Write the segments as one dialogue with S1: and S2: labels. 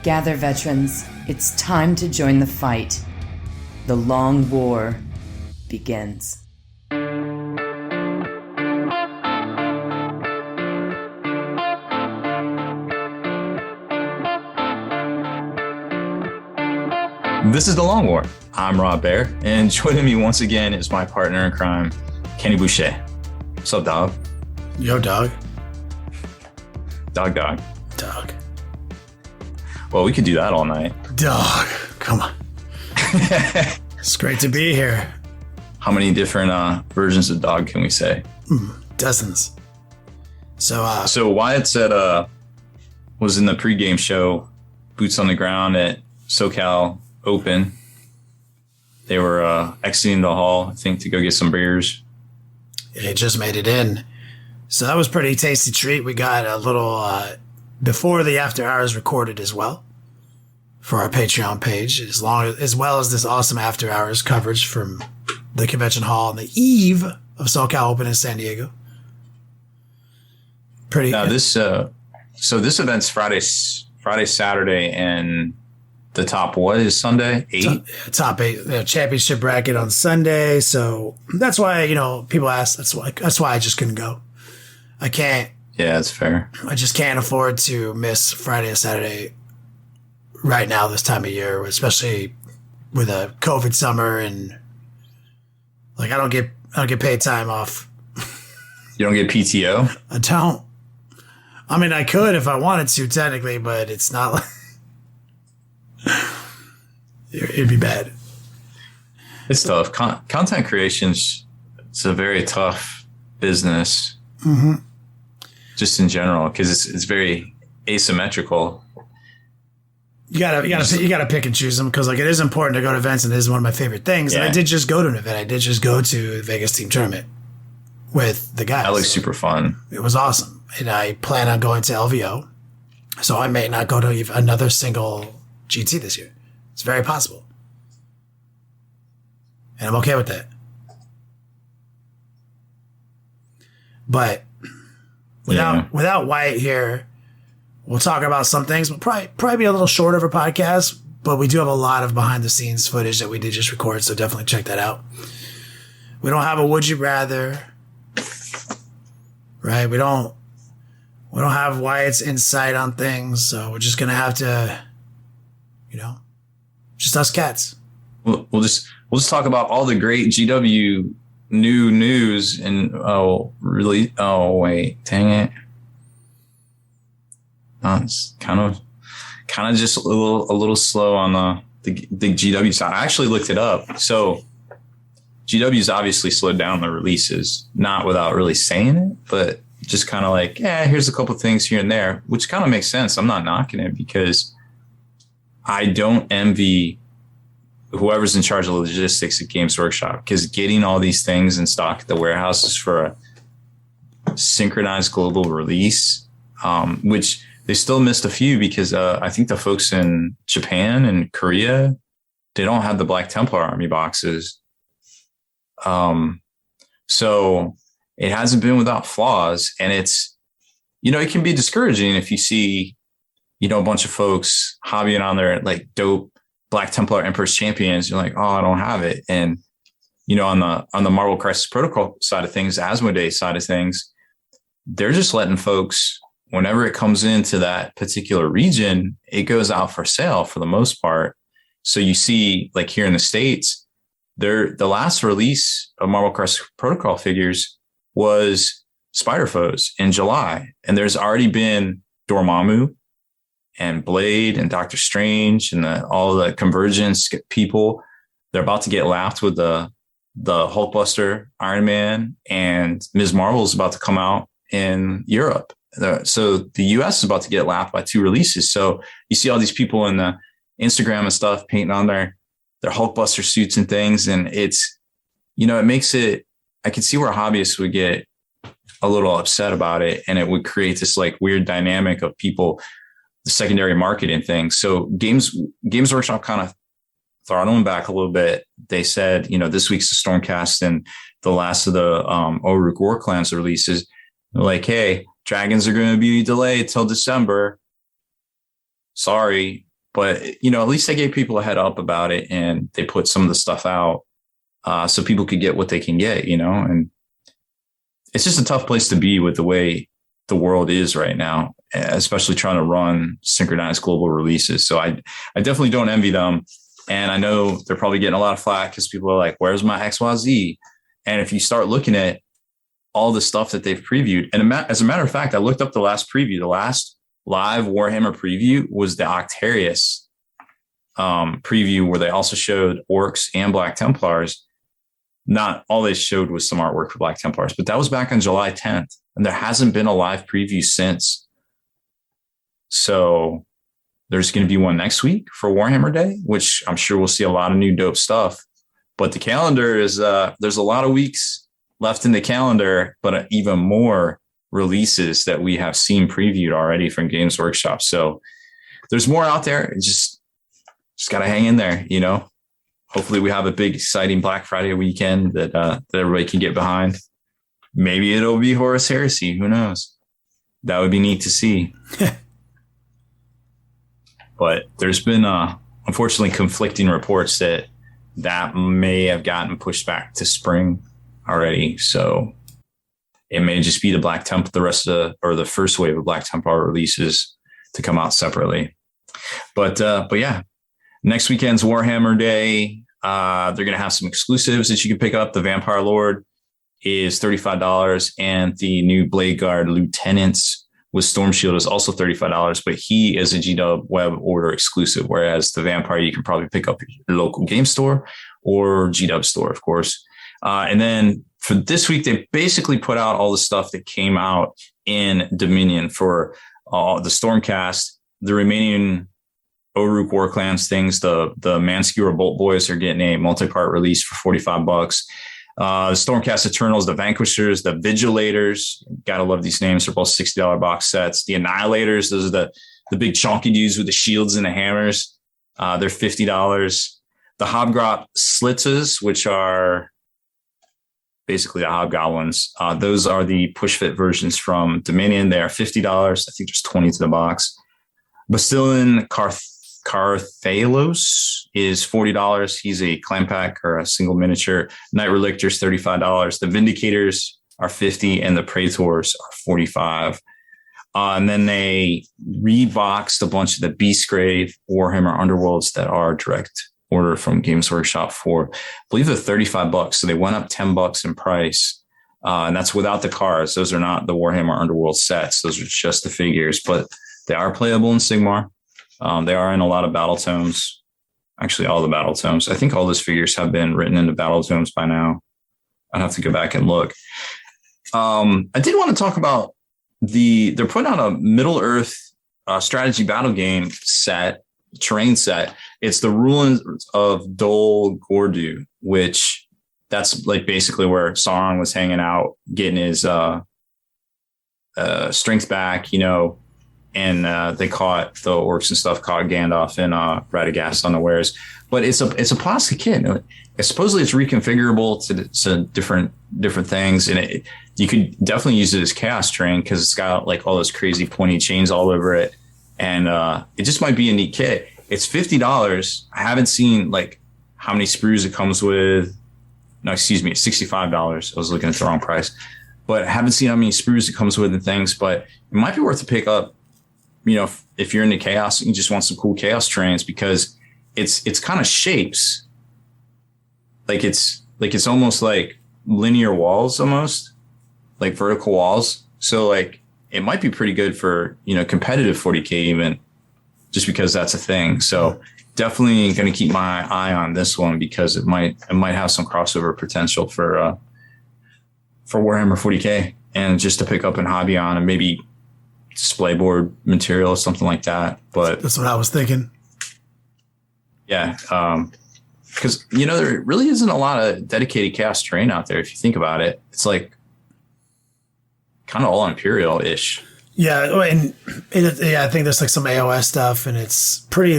S1: Gather, veterans. It's time to join the fight. The long war begins.
S2: This is The Long War. I'm Rob Baer, and joining me once again is my partner in crime, Kenny Boucher. What's up, dog?
S3: Yo, dog.
S2: Dog.
S3: Dog.
S2: Well, we could do that all night.
S3: Dog. Come on. It's great to be here.
S2: How many different versions of dog can we say?
S3: Dozens. So
S2: Wyatt said was in the pregame show, boots on the ground at SoCal Open. They were exiting the hall, I think, to go get some beers.
S3: it just made it in. So that was pretty tasty treat. We got a little before the after hours recorded as well for our Patreon page, as well as this awesome after hours coverage from the convention hall on the eve of SoCal Open in San Diego. Pretty.
S2: Now this event's Friday, Saturday, and the top what is Sunday? 8?
S3: Top 8 championship bracket on Sunday. So that's why, people ask. That's why I just couldn't go. I can't.
S2: Yeah, that's fair. I
S3: just can't afford to miss Friday and Saturday right now this time of year, especially with a COVID summer, and I don't get paid time off.
S2: You don't get PTO?
S3: I don't. I mean, I could if I wanted to technically, but it's not like it'd be bad.
S2: It's tough. Content creation's it's a very tough business.
S3: Mm-hmm.
S2: Just in general, because it's very asymmetrical.
S3: You gotta pick and choose them, because it is important to go to events, and it is one of my favorite things. Yeah. And I did just go to an event. I did just go to the Vegas team tournament with the guys.
S2: That looks super fun.
S3: It was awesome, and I plan on going to LVO, so I may not go to another single GT this year. It's very possible, and I'm okay with that. But without Wyatt here, we'll talk about some things, but probably be a little short of a podcast. But we do have a lot of behind the scenes footage that we did just record, so definitely check that out. We don't have a would you rather, right? We don't have Wyatt's insight on things, so we're just gonna have to, just us cats.
S2: We'll just talk about all the great GW new news and wait, dang it. It's kind of just a little slow on the GW side. I actually looked it up. So GW's obviously slowed down the releases, not without really saying it, but just kind of here's a couple things here and there, which kind of makes sense. I'm not knocking it, because I don't envy whoever's in charge of logistics at Games Workshop, because getting all these things in stock at the warehouses for a synchronized global release, which they still missed a few, because I think the folks in Japan and Korea, they don't have the Black Templar Army boxes. So it hasn't been without flaws, and it's, it can be discouraging if you see, a bunch of folks hobbying on their dope Black Templar Emperor's Champions. You're like, oh, I don't have it. And, on the Marvel Crisis Protocol side of things, Asmodee side of things, they're just letting folks, whenever it comes into that particular region, it goes out for sale for the most part. So you see, here in the States, the last release of Marvel Crisis Protocol figures was Spider Foes in July. And there's already been Dormammu and Blade and Doctor Strange and all the Convergence people. They're about to get laughed with the Hulkbuster Iron Man, and Ms. Marvel is about to come out in Europe. So the US is about to get laughed by 2 releases. So you see all these people in the Instagram and stuff painting on their Hulkbuster suits and things. And it's, it makes it, I can see where hobbyists would get a little upset about it. And it would create this weird dynamic of people, the secondary market and things. So Games Workshop kind of throttling back a little bit. They said, this week's the Stormcast and the last of the Oruk War Clans releases. They're hey, Dragons are going to be delayed till December. Sorry, But, at least they gave people a head up about it, and they put some of the stuff out so people could get what they can get, and it's just a tough place to be with the way the world is right now, especially trying to run synchronized global releases. So I definitely don't envy them. And I know they're probably getting a lot of flack because people are like, where's my XYZ? And if you start looking at all the stuff that they've previewed, and as a matter of fact, I looked up the last preview, the last live Warhammer preview was the Octarius preview, where they also showed Orcs and Black Templars. Not all they showed was some artwork for Black Templars, but that was back on July 10th. And there hasn't been a live preview since. So there's going to be one next week for Warhammer Day, which I'm sure we'll see a lot of new dope stuff. But the calendar is, there's a lot of weeks left in the calendar, but even more releases that we have seen previewed already from Games Workshop. So there's more out there. Just got to hang in there, Hopefully we have a big, exciting Black Friday weekend that everybody can get behind. Maybe it'll be Horus Heresy. Who knows? That would be neat to see. But there's been, unfortunately, conflicting reports that may have gotten pushed back to spring already. So it may just be the Black Temple, the first wave of Black Templar releases to come out separately. But yeah, next weekend's Warhammer Day. They're going to have some exclusives that you can pick up. The Vampire Lord is $35, and the new Blade Guard Lieutenants with Storm Shield is also $35, but he is a GW Web Order exclusive, whereas the Vampire you can probably pick up at your local game store or GW store, of course. And then for this week, they basically put out all the stuff that came out in Dominion for the Stormcast, the remaining Oruk War Clans things. The Manskewer Bolt Boys are getting a multi-part release for $45. The Stormcast Eternals, the Vanquishers, the Vigilators. Gotta love these names. They're both $60 box sets. The Annihilators, those are the big chonky dudes with the shields and the hammers. They're $50. The Hobgrop Slitzes, which are basically the Hobgoblins. Those are the push fit versions from Dominion. They are $50. I think there's 20 to the box. Bastilin Carthalos is $40. He's a clan pack or a single miniature. Night Relictors, $35. The Vindicators are $50, and the Praetors are $45. And then they reboxed a bunch of the Beastgrave Warhammer Underworlds that are direct order from Games Workshop for, I believe they're $35. So they went up $10 in price. And that's without the cards. Those are not the Warhammer Underworld sets. Those are just the figures, but they are playable in Sigmar. They are in a lot of battle tomes. Actually, all the battle tomes. I think all those figures have been written into battle tomes by now. I'd have to go back and look. I did want to talk about they're putting out a Middle Earth strategy battle game set, terrain set. It's the Ruins of Dol Gordu, which that's like basically where Sauron was hanging out, getting his strength back, and they caught the orcs and stuff, caught Gandalf and Radagast unawares. But it's a plastic kit. Supposedly it's reconfigurable to different things, and you could definitely use it as chaos terrain because it's got like all those crazy pointy chains all over it, and it just might be a neat kit. It's $50. I haven't seen like how many sprues it comes with. No, excuse me, it's $65. I was looking at the wrong price, but I haven't seen how many sprues it comes with and things. But it might be worth to pick up. If you're into chaos and you just want some cool chaos terrains, because it's kind of shapes. Like it's almost like linear walls, almost like vertical walls. So like it might be pretty good for, competitive 40K even, just because that's a thing. So definitely going to keep my eye on this one because it might have some crossover potential for Warhammer 40K and just to pick up and hobby on and maybe display board material or something like that. But
S3: that's what I was thinking.
S2: Yeah. Because, there really isn't a lot of dedicated chaos terrain out there. If you think about it, it's like kind of all Imperial-ish.
S3: Yeah. And I think there's like some AOS stuff and it's pretty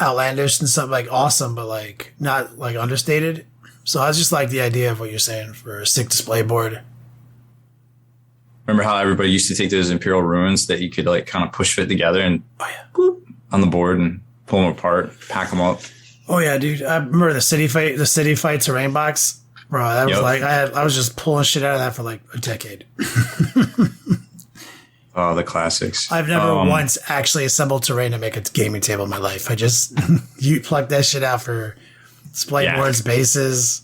S3: outlandish and something like awesome, but like not like understated. So I just like the idea of what you're saying for a stick display board.
S2: Remember how everybody used to take those Imperial ruins that you could like kind of push fit together and boop, on the board and pull them apart, pack them up.
S3: Oh yeah, dude. I remember the city fight terrain box. Bro, that was like I was just pulling shit out of that for like a decade.
S2: Oh, the classics.
S3: I've never once actually assembled terrain to make a gaming table in my life. I just you plug that shit out for splite boards, bases.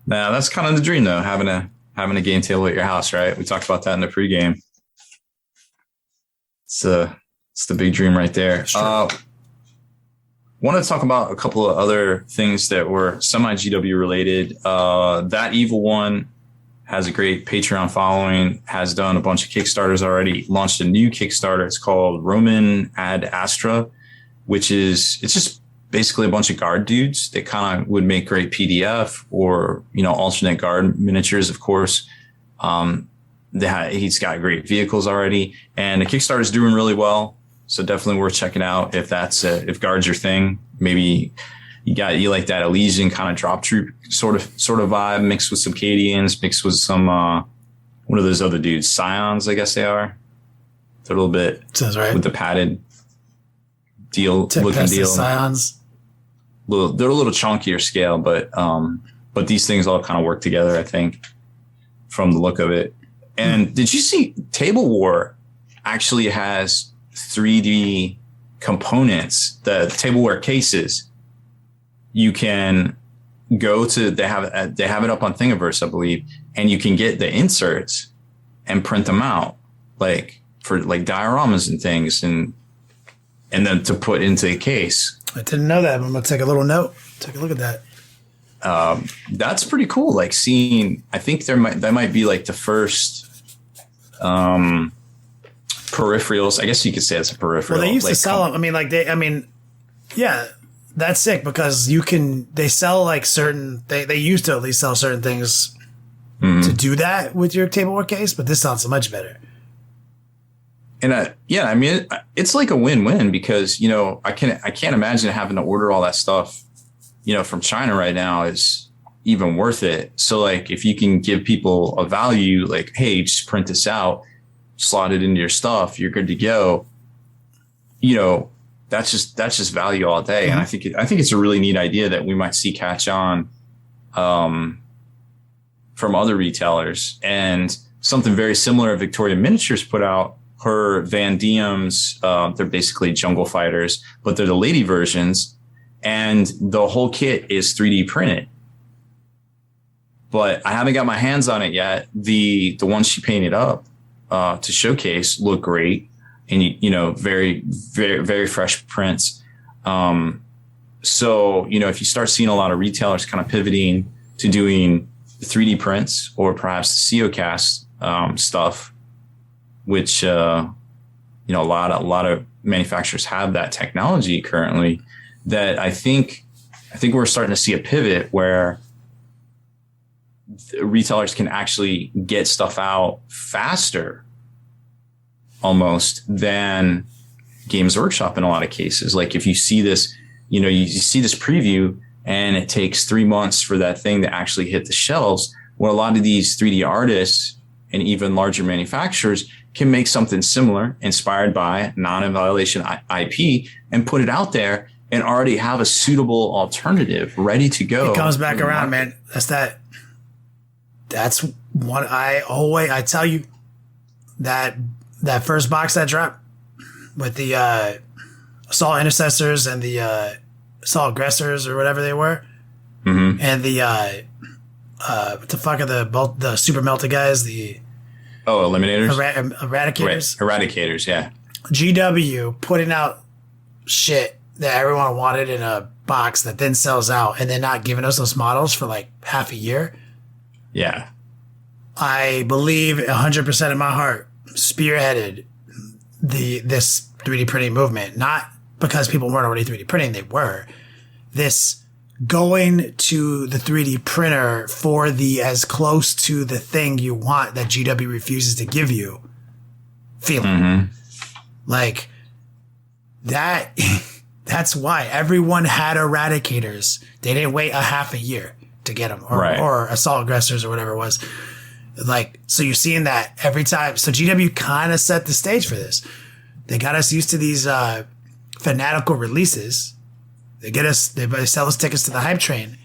S2: Nah, that's kind of the dream though, having a game table at your house, right? We talked about that in the pregame. It's the big dream right there.
S3: Sure.
S2: Want to talk about a couple of other things that were semi-GW related. That Evil One has a great Patreon following, has done a bunch of Kickstarters already, launched a new Kickstarter. It's called Roman Ad Astra, it's just basically a bunch of guard dudes that kind of would make great PDF or, alternate guard miniatures, of course. He's got great vehicles already, and the Kickstarter is doing really well. So definitely worth checking out if if guard's your thing. Maybe you like that Elysian kind of drop troop sort of vibe, mixed with some Cadians, mixed with some what are those other dudes? Scions, I guess they are. They're a little bit
S3: sounds right
S2: with the padded looking deal.
S3: Scions.
S2: They're a little chunkier scale, but these things all kind of work together, I think, from the look of it. And did you see Table War actually has 3D components, the tableware cases? You can go to, they have it up on Thingiverse, I believe, and you can get the inserts and print them out, like for like dioramas and things, and then to put into a case.
S3: I didn't know that. I'm gonna take a little note. Take a look at that.
S2: That's pretty cool. Like seeing, I think that might be like the first peripherals. I guess you could say it's a peripheral.
S3: Well, they used to sell them. Yeah, that's sick because they sell like they used to at least sell certain things to do that with your tableware case, but this sounds so much better.
S2: And it's like a win-win because, I can't imagine having to order all that stuff, from China right now is even worth it. So like if you can give people a value, like, hey, just print this out, slot it into your stuff, you're good to go. That's just value all day. And I think it's a really neat idea that we might see catch on from other retailers. And something very similar Victoria Miniatures put out, her Van Diems, they're basically jungle fighters, but they're the lady versions. And the whole kit is 3D printed. But I haven't got my hands on it yet. The ones she painted up to showcase look great. And, very, very, very fresh prints. So, if you start seeing a lot of retailers kind of pivoting to doing 3D prints or perhaps the COCast stuff, which, a lot of manufacturers have that technology currently, that I think we're starting to see a pivot where retailers can actually get stuff out faster almost than Games Workshop in a lot of cases. Like if you see this, you see this preview and it takes 3 months for that thing to actually hit the shelves, where a lot of these 3D artists and even larger manufacturers can make something similar inspired by non-violation IP and put it out there and already have a suitable alternative ready to go.
S3: It comes back around, man. That's one I tell you, that first box that dropped with the assault intercessors and the assault aggressors or whatever they were, and the what the fuck are the super melted guys, the
S2: eliminators,
S3: eradicators,
S2: eradicators, yeah.
S3: GW putting out shit that everyone wanted in a box that then sells out, and then not giving us those models for like half a year.
S2: Yeah,
S3: I believe 100% in my heart spearheaded this 3D printing movement, not because people weren't already 3D printing, they were. This going to the 3D printer for the as close to the thing you want that GW refuses to give you feeling. Like that. That's why everyone had eradicators. They didn't wait a half a year to get them, or assault aggressors or whatever it was. Like, so you're seeing that every time. So GW kind of set the stage for this. They got us used to these fanatical releases. They sell us tickets to the hype train.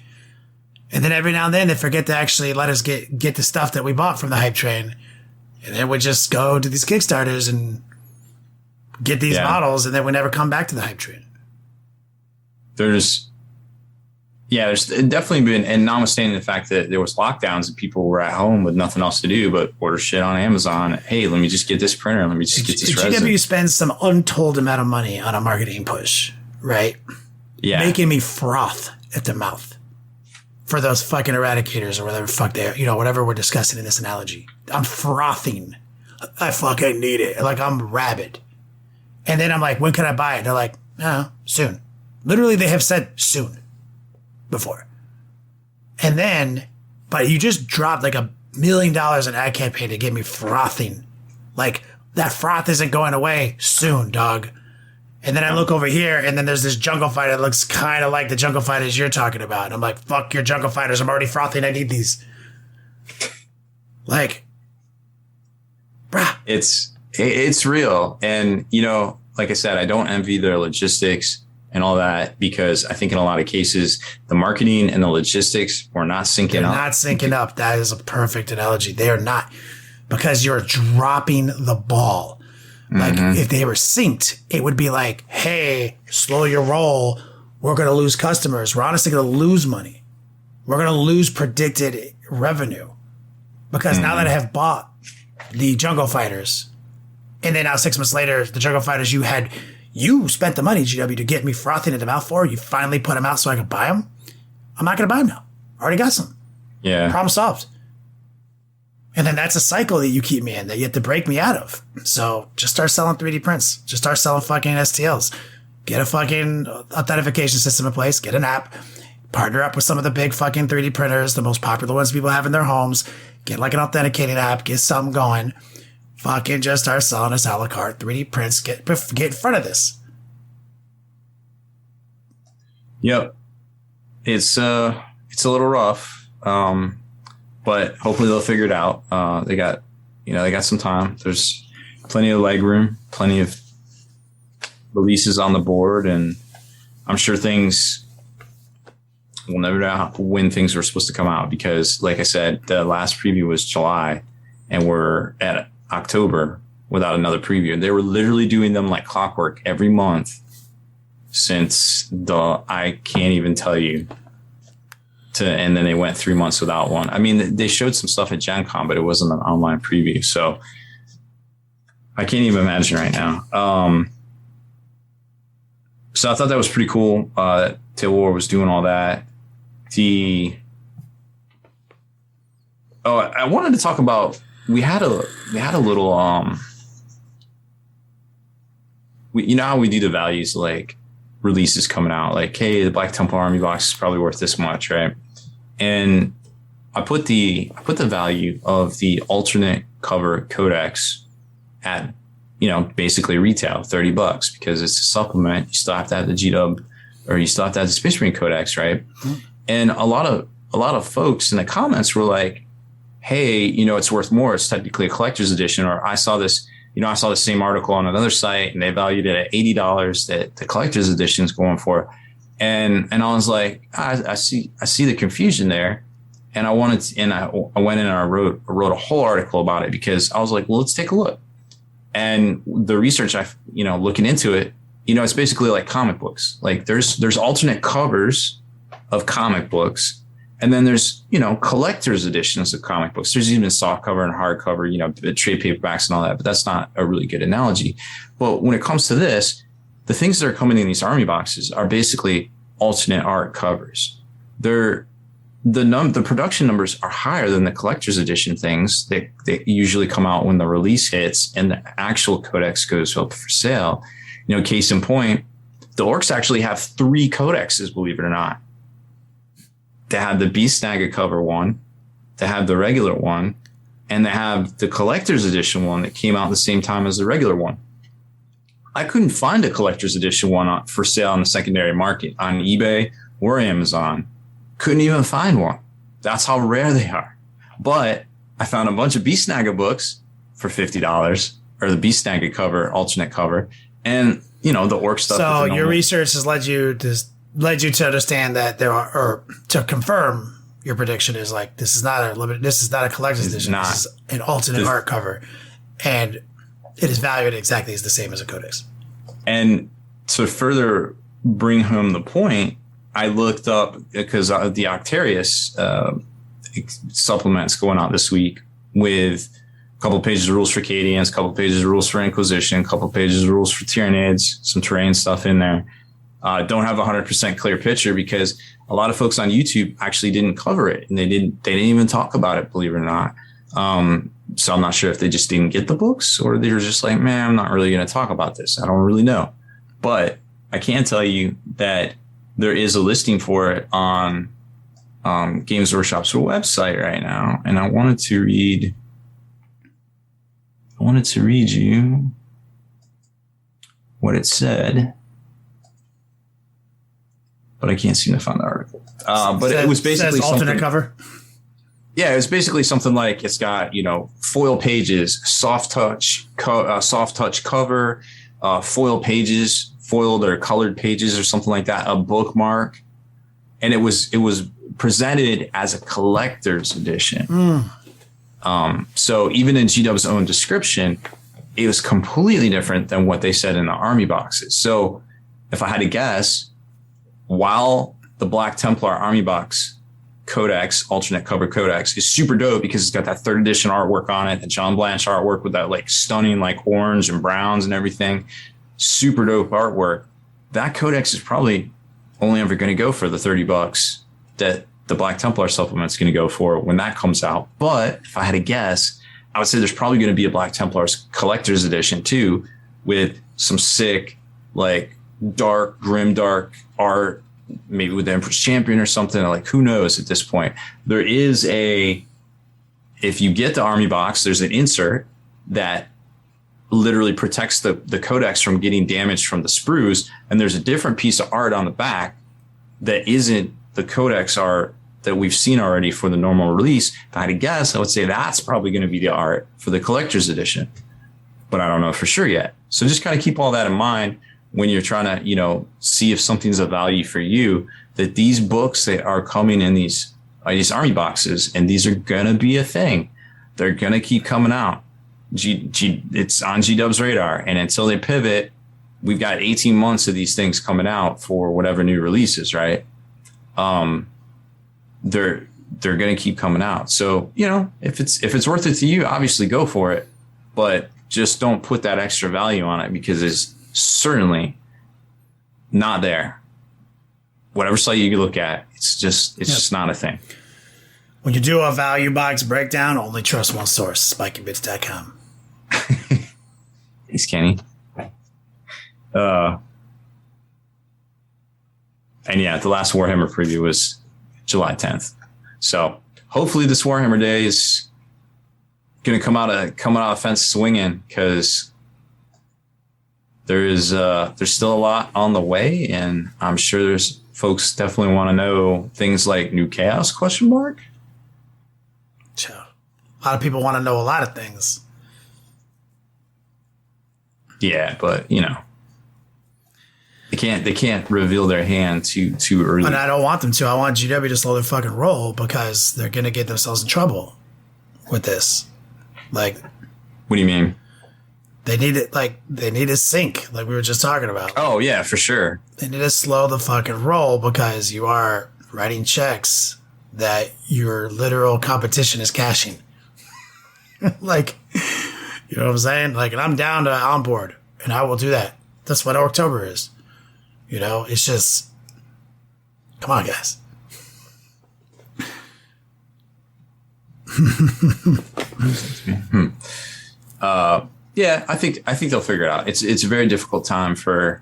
S3: And then every now and then they forget to actually let us get the stuff that we bought from the hype train. And then we just go to these Kickstarters and get these models, and then we never come back to the hype train.
S2: There's definitely been, and notwithstanding the fact that there was lockdowns and people were at home with nothing else to do but order shit on Amazon. Hey, let me just get this printer. Let me just get this resin.
S3: GW spends some untold amount of money on a marketing push, right?
S2: Yeah.
S3: Making me froth at the mouth for those fucking eradicators or whatever the fuck whatever we're discussing in this analogy. I'm frothing. I fucking need it. Like I'm rabid. And then I'm like, when can I buy it? They're like, no, soon. Literally, they have said soon before. And then, but you just dropped like $1 million in ad campaign to get me frothing. Like that froth isn't going away soon, dog. And then I look over here and then there's this jungle fighter that looks kind of like the jungle fighters you're talking about. And I'm like, fuck your jungle fighters. I'm already frothing. I need these. Like, bruh.
S2: It's real. And, like I said, I don't envy their logistics and all that, because I think in a lot of cases, the marketing and the logistics were not syncing up.
S3: They're not syncing up. That is a perfect analogy. They are not, because you're dropping the ball. Like if they were synced, it would be like, hey, slow your roll. We're going to lose customers. We're honestly going to lose money. We're going to lose predicted revenue, because now that I have bought the jungle fighters, and then now 6 months later, the jungle fighters you spent the money, GW, to get me frothing at the mouth for, you finally put them out so I could buy them. I'm not going to buy them now. I already got some.
S2: Yeah.
S3: Problem solved. And then that's a cycle that you keep me in, that you have to break me out of. So just start selling 3D prints. Just start selling fucking STLs. Get a fucking authentication system in place. Get an app. Partner up with some of the big fucking 3D printers, the most popular ones people have in their homes. Get like an authenticating app. Get something going. Fucking just start selling us a la carte 3D prints. Get in front of this.
S2: Yep. It's a little rough. But hopefully they'll figure it out. They got some time. There's plenty of leg room, plenty of releases on the board, and I'm sure we'll never know when things were supposed to come out, because like I said, the last preview was July and we're at October without another preview. They were literally doing them like clockwork every month since I can't even tell you. And then they went 3 months without one. I mean, they showed some stuff at Gen Con, but it wasn't an online preview. So I can't even imagine right now. So I thought that was pretty cool. Tail War was doing all that. I wanted to talk about, we had a little, you know how we do the values, like releases coming out, like, hey, the Black Temple Army box is probably worth this much, right? And I put the value of the alternate cover codex at, basically retail, $30, because it's a supplement. You still have to have the GW, or you still have to have the Space Marine codex, right? Mm-hmm. And a lot of folks in the comments were like, hey, it's worth more. It's technically a collector's edition. Or I saw the same article on another site and they valued it at $80 that the collector's edition is going for. And I was like, I see the confusion there. And I went in and I wrote a whole article about it, because I was like, well, let's take a look. And the research looking into it, it's basically like comic books. Like there's alternate covers of comic books. And then there's, collector's editions of comic books. There's even softcover and hardcover, trade paperbacks and all that, but that's not a really good analogy. But when it comes to this, the things that are coming in these army boxes are basically alternate art covers. The production numbers are higher than the collector's edition things. They usually come out when the release hits and the actual codex goes up for sale. Case in point, the Orcs actually have 3 codexes, believe it or not. They have the Beast Snagga cover one, they have the regular one, and they have the collector's edition one that came out at the same time as the regular one. I couldn't find a collector's edition one for sale on the secondary market on eBay or Amazon. Couldn't even find one. That's how rare they are. But I found a bunch of Beast Snagga books for $50. or the Beast Snagget cover, alternate cover, and the orc stuff.
S3: So your research has led you to understand that there are, or to confirm your prediction is like this is not a collector's edition. This is an alternate art cover, and it is valued exactly as the same as a codex.
S2: And to further bring home the point, I looked up because the Octarius supplements going out this week with a couple of pages of rules for Cadians, a couple of pages of rules for Inquisition, a couple of pages of rules for Tyranids, some terrain stuff in there. Don't have a 100% clear picture because a lot of folks on YouTube actually didn't cover it, and they didn't even talk about it, believe it or not. So I'm not sure if they just didn't get the books or they were just like, man, I'm not really going to talk about this. I don't really know. But I can tell you that there is a listing for it on Games Workshop's website right now. And I wanted to read you what it said, but I can't seem to find the article. But it was basically
S3: alternate cover.
S2: Yeah, it was basically something like it's got, foil pages, soft touch cover, foil pages, foiled or colored pages or something like that, a bookmark. And it was presented as a collector's edition. So even in GW's own description, it was completely different than what they said in the army boxes. So if I had to guess, while the Black Templar army box codex, alternate cover codex, is super dope because it's got that 3rd edition artwork on it, the John Blanche artwork with that like stunning like orange and browns and everything, super dope artwork. That codex is probably only ever going to go for the $30 that the Black Templar supplement is going to go for when that comes out. But if I had to guess, I would say there's probably going to be a Black Templar's collector's edition too, with some sick, like dark, grimdark art, maybe with the Emperor's Champion or something. Like, who knows at this point? There is if you get the army box, there's an insert that literally protects the codex from getting damaged from the sprues. And there's a different piece of art on the back that isn't the codex art that we've seen already for the normal release. If I had to guess, I would say that's probably going to be the art for the collector's edition, but I don't know for sure yet. So just kind of keep all that in mind when you're trying to, see if something's of value for you, that these books that are coming in these army boxes, and these are going to be a thing. They're going to keep coming out. It's on GW's radar. And until they pivot, we've got 18 months of these things coming out for whatever new releases, right? They're going to keep coming out. So, if it's worth it to you, obviously go for it, but just don't put that extra value on it because it's certainly not there. Whatever site you look at, it's just not a thing.
S3: When you do a value box breakdown, only trust one source, spikybits.com.
S2: Thanks, Kenny. And yeah, the last Warhammer preview was July 10th. So hopefully this Warhammer Day is going to come out of the fence swinging, because there's still a lot on the way, and I'm sure there's folks definitely want to know things like New Chaos ?
S3: A lot of people want to know a lot of things.
S2: Yeah, but they can't reveal their hand too early.
S3: And I don't want them to. I want GW to slow their fucking roll, because they're gonna get themselves in trouble with this. Like,
S2: what do you mean?
S3: They need it. Like, they need to sync, like we were just talking about.
S2: Oh yeah, for sure. They
S3: need to slow the fucking roll, because you are writing checks that your literal competition is cashing. Like, you know what I'm saying? Like, and I'm down to on board, and I will do that. That's what October is. It's just, come on, guys.
S2: Yeah, I think they'll figure it out. It's a very difficult time for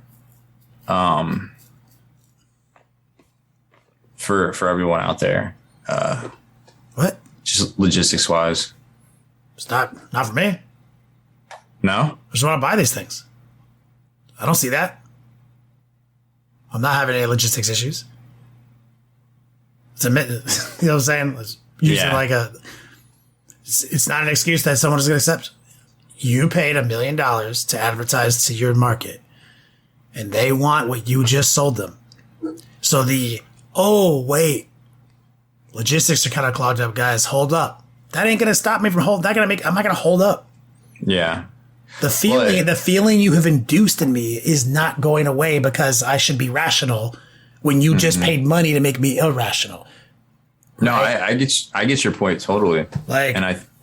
S2: everyone out there.
S3: What?
S2: Just logistics wise.
S3: It's not for me.
S2: No?
S3: I just want to buy these things. I don't see that. I'm not having any logistics issues. You know what I'm saying? It's usually it's not an excuse that someone is going to accept. You paid $1 million to advertise to your market, and they want what you just sold them. So wait, logistics are kind of clogged up, guys. Hold up. That ain't going to stop me from I'm not going to hold up.
S2: Yeah.
S3: The feeling you have induced in me is not going away because I should be rational when you just paid money to make me irrational.
S2: No, right? I get your point totally.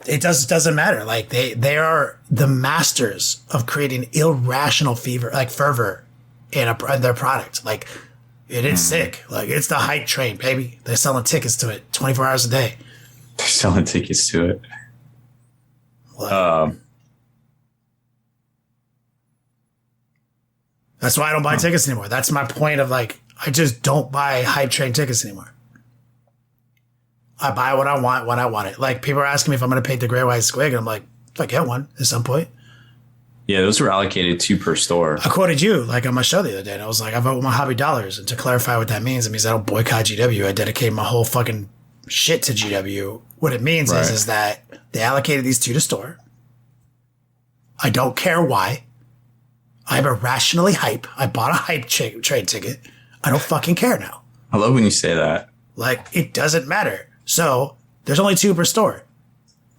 S3: It doesn't matter. Like they are the masters of creating irrational fervor in their product. Like it is sick. Like it's the hype train, baby. They're selling tickets to it 24 hours a day.
S2: They're selling tickets to it.
S3: That's why I don't buy tickets anymore. That's my point of I just don't buy hype train tickets anymore. I buy what I want when I want it. Like people are asking me if I'm going to paint the gray white squig, and I'm like, if I get one at some point.
S2: Yeah, those were allocated 2 per store.
S3: I quoted you on my show the other day, and I was like, I vote with my hobby dollars. And to clarify what that means, it means I don't boycott GW. I dedicate my whole fucking shit to GW. What it means is that they allocated these 2 to store. I don't care why. I'm irrationally hype. I bought a hype trade ticket. I don't fucking care now.
S2: I love when you say that.
S3: It doesn't matter. So there's only 2 per store.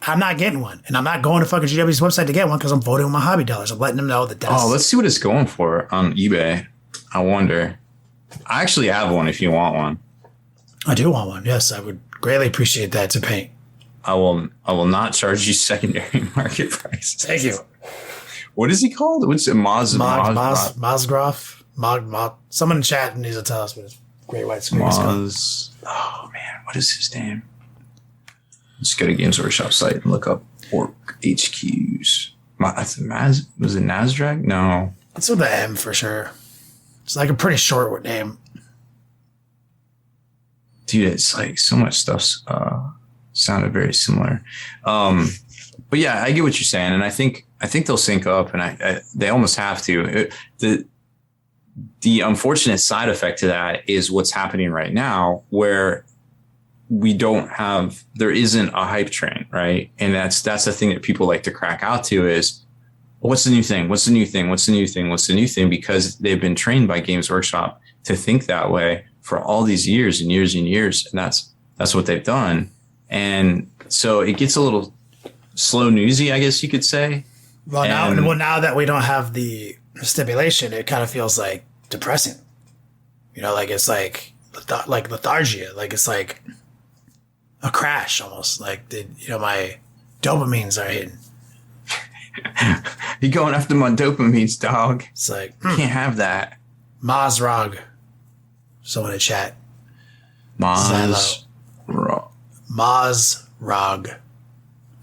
S3: I'm not getting one. And I'm not going to fucking GW's website to get one because I'm voting with my hobby dollars. I'm letting them know that that's...
S2: Oh, let's see what it's going for on eBay. I wonder. I actually have one if you want one.
S3: I do want one. Yes, I would greatly appreciate that to paint.
S2: I will not charge you secondary market prices.
S3: Thank you.
S2: What is he called? What's it?
S3: Mozgroff? Someone in chat needs to tell us what his great white screen is called.
S2: Oh, man. What is his name? Let's go to Games Workshop site and look up Orc HQs. Was it Nasdrag? No.
S3: It's with the M for sure. It's a pretty short name.
S2: Dude, it's so much stuff's sounded very similar. But yeah, I get what you're saying, and I think they'll sync up, and they almost have to. The unfortunate side effect to that is what's happening right now, where there isn't a hype train, right? And that's the thing that people like to crack out to is, what's the new thing? What's the new thing? What's the new thing? What's the new thing? Because they've been trained by Games Workshop to think that way for all these years and years and years, and that's what they've done. And so it gets a little slow newsy, I guess you could say.
S3: Well, now that we don't have the stipulation, it kind of feels depressing. It's lethargia. It's a crash almost. My dopamines are hitting.
S2: You're going after my dopamines, dog.
S3: It's
S2: can't have that.
S3: Mozrog. Someone in chat.
S2: Mozrog.
S3: Mozrog.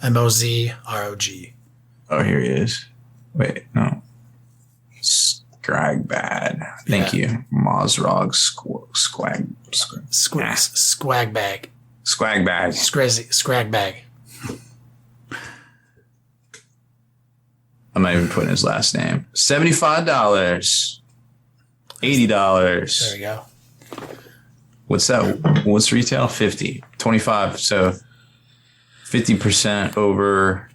S3: Mozrog.
S2: Oh, here he is. Wait, no. Scragbad. Thank you. Mozrog Squagbag.
S3: Squagbag. Scragbag.
S2: I'm not even putting his last name. $75. $80.
S3: There we go.
S2: What's that? What's retail? 50. 25. So 50% over.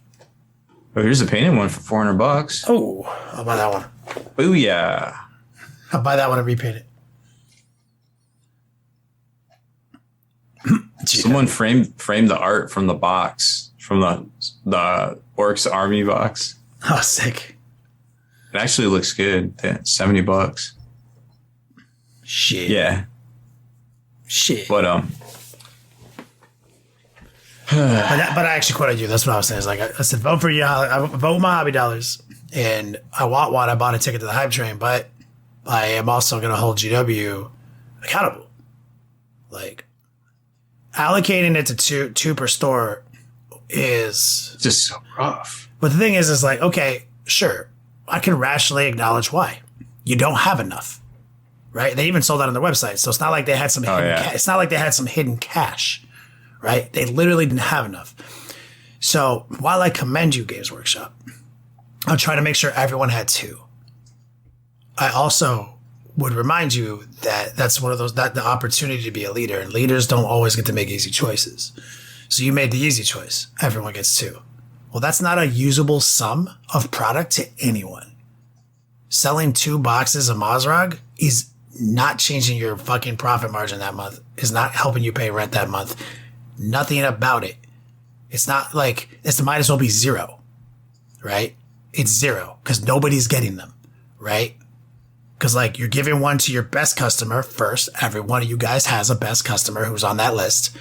S2: Oh, here's a painted one for $400.
S3: Oh, I'll buy that one.
S2: Oh yeah.
S3: I'll buy that one and repaint it.
S2: Someone framed the art from the box, from the Orcs Army box.
S3: Oh, sick.
S2: It actually looks good. Yeah, $70.
S3: Shit.
S2: Yeah.
S3: Shit.
S2: But
S3: but I actually quoted you. That's what I was saying. It's I said, vote for you. I vote with my hobby dollars, and I want one. I bought a ticket to the hype train, but I am also going to hold GW accountable. Allocating it to two per store is
S2: just so rough.
S3: But the thing is okay, sure, I can rationally acknowledge why you don't have enough, right? They even sold that on their website, so it's not like they had some. It's not like they had some hidden cash. Right? They literally didn't have enough. So while I commend you, Games Workshop, I'll try to make sure everyone had 2. I also would remind you that that's one of those, that the opportunity to be a leader, and leaders don't always get to make easy choices. So you made the easy choice. Everyone gets 2. Well, that's not a usable sum of product to anyone. Selling 2 boxes of Mazrag is not changing your fucking profit margin that month. Is not helping you pay rent that month. Nothing about it. It's not like it might as well be 0, right? It's 0 because nobody's getting them, right? Because like you're giving one to your best customer first. Every one of you guys has a best customer who's on that list.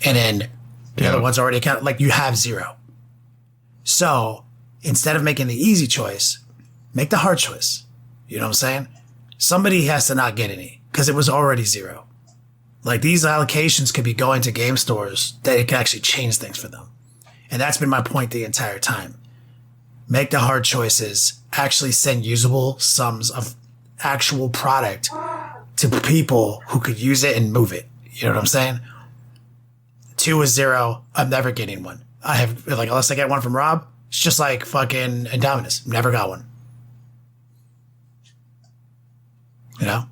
S3: And then the other one's already accounted. Like you have 0. So instead of making the easy choice, make the hard choice. You know what I'm saying? Somebody has to not get any because it was already 0. Like these allocations could be going to game stores that it can actually change things for them. And that's been my point the entire time. Make the hard choices, actually send usable sums of actual product to people who could use it and move it. You know what I'm saying? 2 is 0. I'm never getting one. I have, like, unless I get one from Rob, it's just like fucking Indominus. Never got one. You know?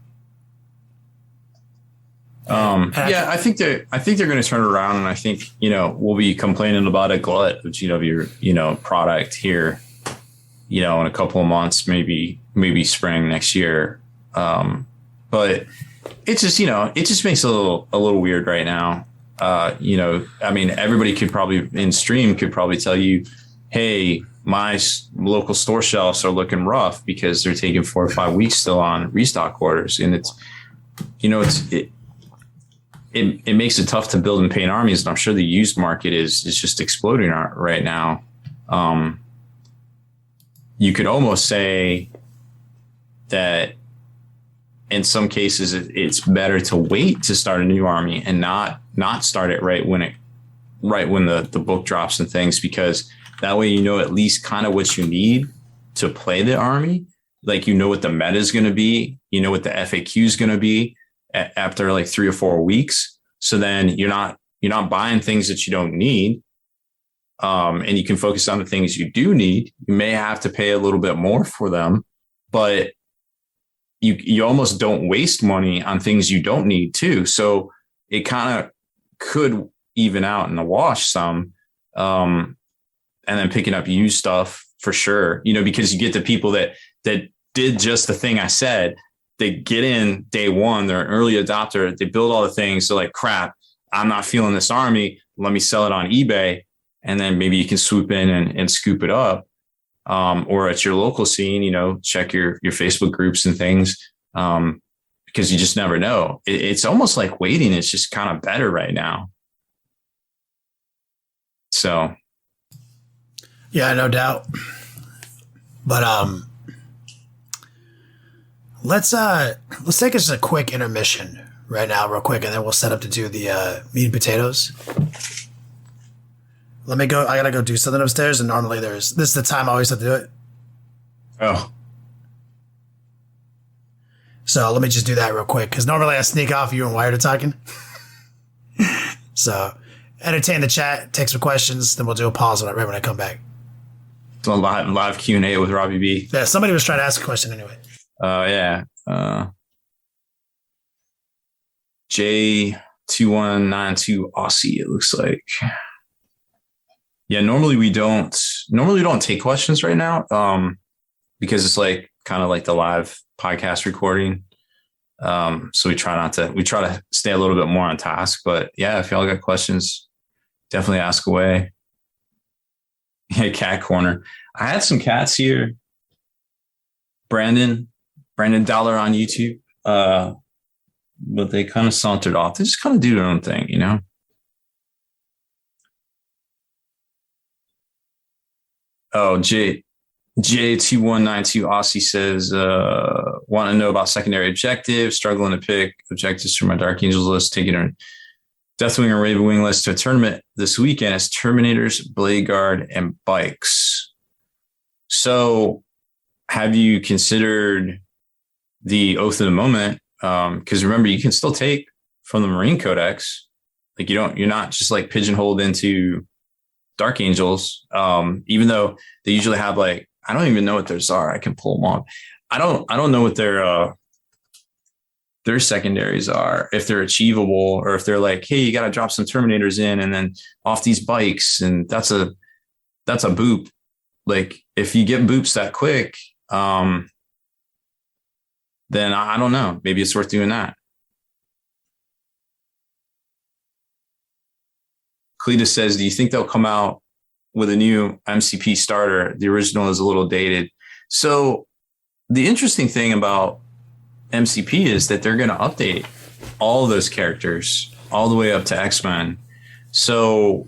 S2: I think they're going to turn it around, and I think, we'll be complaining about a glut of GW, product here, in a couple of months, maybe spring next year. But it's just, it just makes it a little weird right now. Everybody could probably in stream could probably tell you, hey, my local store shelves are looking rough because they're taking 4 or 5 weeks still on restock orders. And it's, it makes it tough to build and paint armies. And I'm sure the used market is just exploding right now. You could almost say that in some cases it's better to wait to start a new army and not start it right when the book drops and things, because that way at least kind of what you need to play the army. Like what the meta is going to be, what the FAQ is going to be after like 3 or 4 weeks. So then you're not buying things that you don't need. And you can focus on the things you do need. You may have to pay a little bit more for them, but you almost don't waste money on things you don't need too. So it kind of could even out in the wash some, and then picking up used stuff for sure, because you get the people that did just the thing I said. They get in day one, they're an early adopter. They build all the things. They're like, crap, I'm not feeling this army. Let me sell it on eBay. And then maybe you can swoop in and scoop it up. Or at your local scene, check your Facebook groups and things, because you just never know. It's almost like waiting. It's just kind of better right now. So.
S3: Yeah, no doubt. But let's take us a quick intermission right now, real quick, and then we'll set up to do the meat and potatoes. Let me go. I gotta go do something upstairs, and normally this is the time I always have to do it.
S2: Oh.
S3: So let me just do that real quick, because normally I sneak off. You and Wyatt are talking. So entertain the chat, take some questions, then we'll do a pause right when I come back.
S2: So live Q&A with Robbie B.
S3: Yeah, somebody was trying to ask a question anyway.
S2: Yeah. J2192 Aussie, it looks like. Yeah, normally we don't take questions right now, because it's like kind of like the live podcast recording. So we try to stay a little bit more on task, but yeah, if y'all got questions, definitely ask away. Yeah, cat corner. I had some cats here. Brandon Dollar on YouTube. But they kind of sauntered off. They just kind of do their own thing, Oh, J2192 Aussie says, want to know about secondary objectives, struggling to pick objectives for my Dark Angels list, taking a Deathwing or Raven Wing list to a tournament this weekend as Terminators, Blade Guard, and Bikes. So have you considered the Oath of the Moment? Because remember, you can still take from the Marine Codex. Like you're not just like pigeonholed into Dark Angels, even though they usually have like, I don't even know what theirs are. I can pull them off. I don't know what their secondaries are, if they're achievable, or if they're like, hey, you got to drop some Terminators in and then off these bikes. And that's a that's a boop. Like if you get boops that quick, then I don't know. Maybe it's worth doing that. Cletus says, do you think they'll come out with a new MCP starter? The original is a little dated. So the interesting thing about MCP is that they're going to update all of those characters all the way up to X-Men. So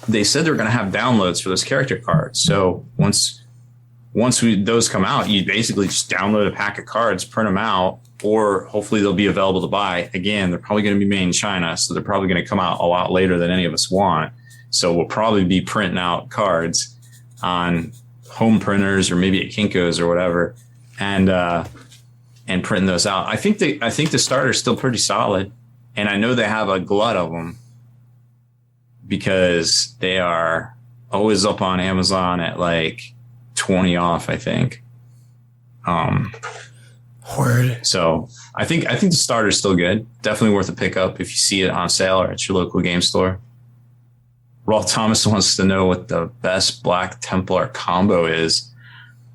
S2: they said they're going to have downloads for those character cards. So once those come out, you basically just download a pack of cards, print them out, or hopefully they'll be available to buy. Again, they're probably going to be made in China, so they're probably going to come out a lot later than any of us want. So we'll probably be printing out cards on home printers or maybe at Kinko's or whatever, and printing those out. I think the starter is still pretty solid, and I know they have a glut of them because they are always up on Amazon at like 20 off, I think.
S3: Word.
S2: So I think the starter is still good. Definitely worth a pickup if you see it on sale or at your local game store. Rolf Thomas wants to know what the best Black Templar combo is.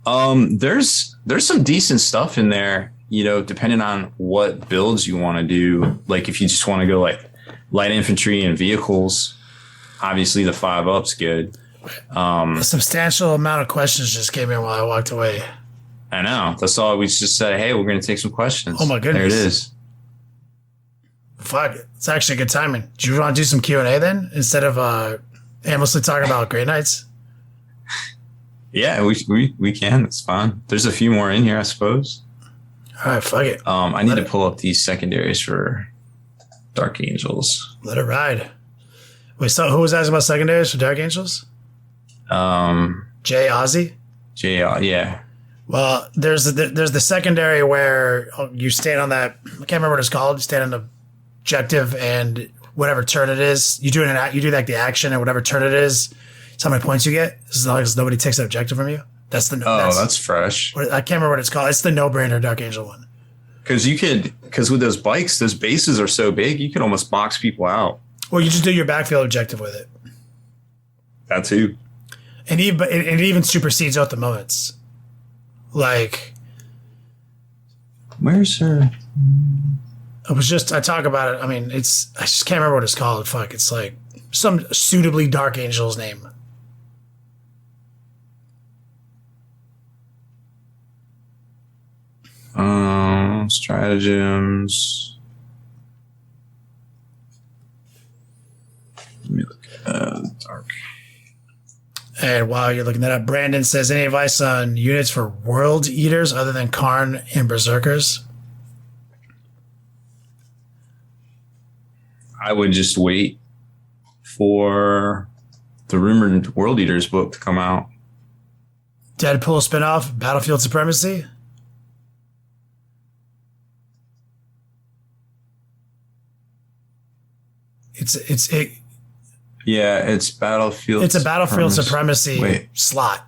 S2: There's some decent stuff in there, depending on what builds you want to do. Like if you just want to go like light infantry and vehicles, obviously the 5-up's good.
S3: A substantial amount of questions just came in while I walked away.
S2: I know. That's all. We just said, hey, we're going to take some questions.
S3: Oh my goodness.
S2: There it is.
S3: Fuck, it's actually good timing. Do you want to do some Q&A then instead of aimlessly talking about Grey Knights?
S2: Yeah, we can. It's fine. There's a few more in here, I suppose.
S3: All right, fuck it.
S2: I need to pull up these secondaries for Dark Angels.
S3: Let it ride. Wait, so who was asking about secondaries for Dark Angels? Jay Ozzy?
S2: Jay, yeah.
S3: Well, there's the secondary where you stand on that. I can't remember what it's called. You stand on the objective, and whatever turn it is, you do like the action, and whatever turn it is, it's how many points you get. As long as nobody takes the objective from you. That's
S2: that's fresh.
S3: I can't remember what it's called. It's the no-brainer Dark Angel one.
S2: Because with those bikes, those bases are so big, you could almost box people out.
S3: Well, you just do your backfield objective with it.
S2: That too.
S3: And it even supersedes out the moments. Like,
S2: where's her?
S3: I talk about it. I mean, I just can't remember what it's called. Fuck, it's like some suitably Dark Angel's name.
S2: Stratagems. Let me look at Dark.
S3: And while you're looking that up, Brandon says, any advice on units for World Eaters other than Karn and Berserkers?
S2: I would just wait for the rumored World Eaters book to come out.
S3: Deadpool spinoff, Battlefield Supremacy?
S2: Yeah, it's Battlefield.
S3: It's a Battlefield Supremacy slot,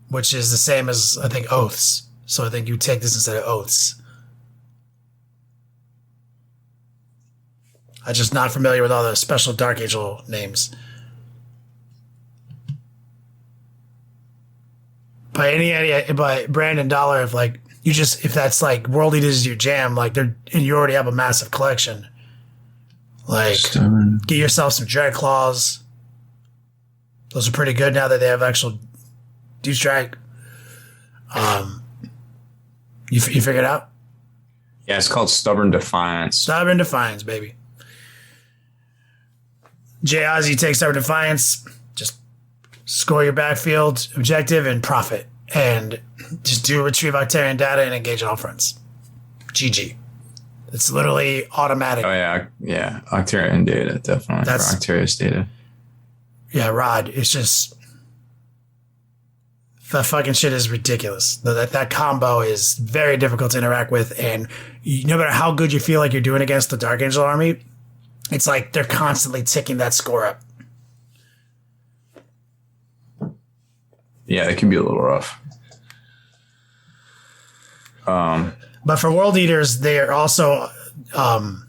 S3: which is the same as, I think, Oaths. So I think you take this instead of Oaths. I'm just not familiar with all the special Dark Angel names. By Brandon Dollar, if that's like World Eaters is your jam, and you already have a massive collection. Get yourself some Dread Claws. Those are pretty good now that they have actual Deep Strike. You figured it out?
S2: Yeah, it's called Stubborn Defiance.
S3: Stubborn Defiance, baby. Jay Ozzy takes Stubborn Defiance. Just score your backfield objective and profit. And just retrieve Octarian data and engage all fronts. GG. It's literally automatic.
S2: Oh, yeah. Octarian data, definitely. For Octarius data.
S3: Yeah, Rod. It's just... That fucking shit is ridiculous. That combo is very difficult to interact with, and no matter how good you feel like you're doing against the Dark Angel army, it's like they're constantly ticking that score up.
S2: Yeah, it can be a little rough.
S3: But for World Eaters, they are also, I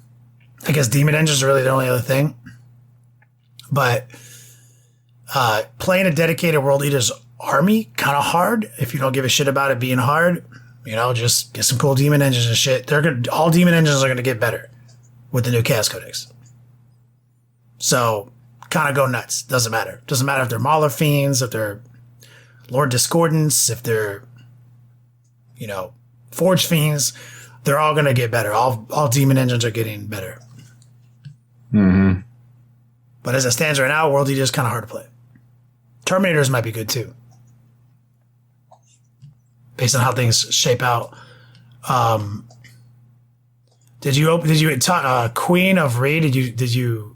S3: guess Demon Engines are really the only other thing. But Playing a dedicated World Eater's army, kind of hard. If you don't give a shit about it being hard, just get some cool demon engines and shit. All demon engines are going to get better with the new Chaos Codex. So, kind of go nuts. Doesn't matter. Doesn't matter if they're Mauler Fiends, if they're Lord Discordance, if they're, Forge Fiends. They're all going to get better. All demon engines are getting better.
S2: Mm-hmm.
S3: But as it stands right now, World Eater is kind of hard to play. Terminators might be good too, based on how things shape out. Did you talk Queen of Re? Did you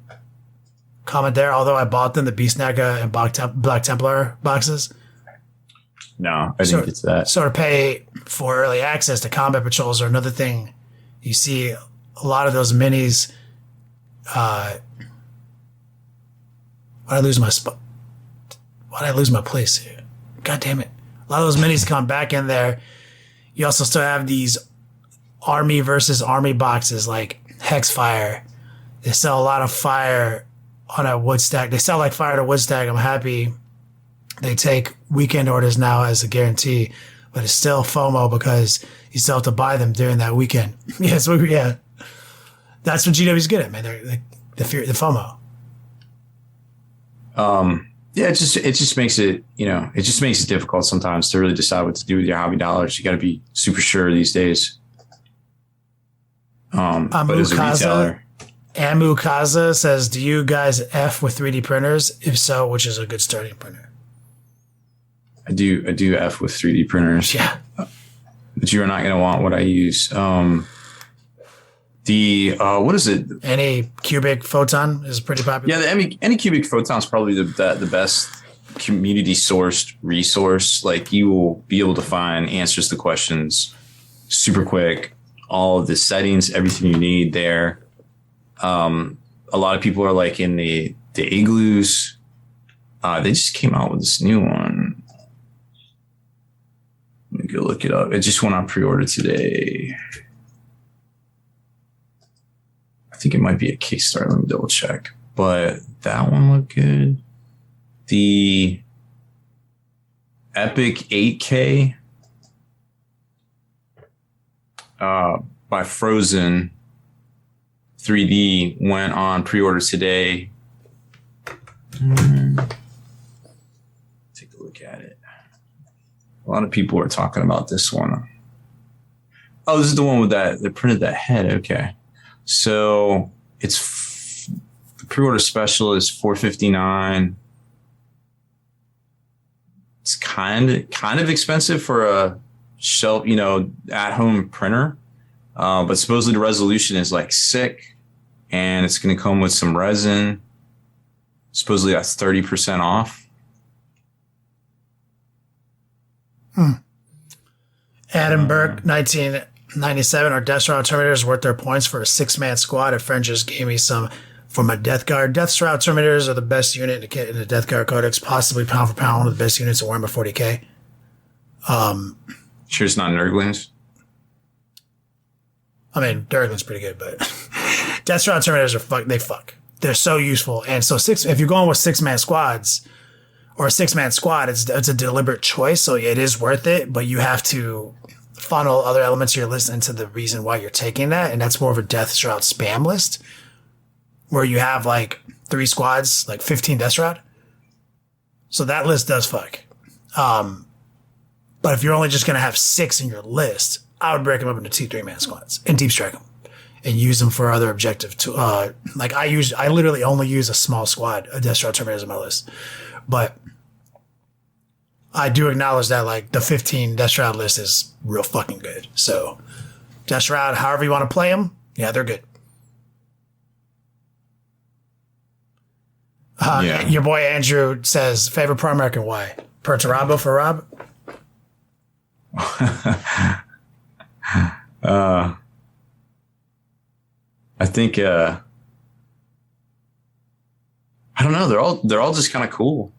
S3: comment there? Although I bought them, the Beast Naga and Black Templar boxes.
S2: No, I didn't get to that.
S3: Sort of pay for early access to combat patrols, or another thing. You see a lot of those minis. Why did I lose my spot? Why did I lose my place here? God damn it. A lot of those minis come back in there. You also still have these army versus army boxes like Hexfire. They sell a lot of fire on a wood stack. They sell like fire to wood stack. I'm happy they take weekend orders now as a guarantee, but it's still FOMO because you still have to buy them during that weekend. Yeah. That's what GW's good at, man. They're the FOMO.
S2: Yeah, it just makes it, it just makes it difficult sometimes to really decide what to do with your hobby dollars. You got to be super sure these days. But as a retailer,
S3: Amu Kaza says, do you guys F with 3D printers? If so, which is a good starting printer?
S2: I do F with 3D printers.
S3: Yeah.
S2: But you are not going to want what I use. What is it?
S3: Any cubic photon is pretty popular.
S2: Yeah, any cubic photon is probably the best community sourced resource. Like, you will be able to find answers to questions super quick. All of the settings, everything you need there. A lot of people are like in the igloos. They just came out with this new one. Let me go look it up. It just went on pre-order today. I think it might be a Kickstarter. Let me double check. But that one looked good. The Epic 8K by Frozen 3D went on pre-order today. Take a look at it. A lot of people are talking about this one. Oh, this is the one with that. They printed that head. Okay. So it's the pre-order special is $459. It's kind of expensive for a shelf, at-home printer. But supposedly the resolution is like sick, and it's going to come with some resin. Supposedly that's 30% off.
S3: Adam Burke, 1997. Are Deathstroud Terminators worth their points for a 6-man squad? A friend just gave me some for my Death Guard. Deathstroud Terminators are the best unit in the Death Guard Codex, possibly pound for pound one of the best units in Warhammer 40k.
S2: Sure it's not Nurglings?
S3: I mean, Durgan's pretty good, but Deathstroud Terminators they fuck. They're so useful. And so if you're going with 6-man squads or a 6-man squad, it's a deliberate choice. So it is worth it, but you have to funnel other elements of your list into the reason why you're taking that. And that's more of a Deathstroud spam list where you have like 3 squads, like 15 Deathstroud. So that list does fuck. But if you're only just going to have 6 in your list, I would break them up into 2 3-man squads and deep strike them and use them for other objective. I literally only use a small squad of Deathstroud Terminators on my list. But I do acknowledge that like the 15 Deathstroud list is real fucking good. So Deathstroud, however you want to play them, yeah, they're good. Your boy Andrew says, favorite Pro American, why? Perturabo for Rob?
S2: I think I don't know, they're all just kind of cool.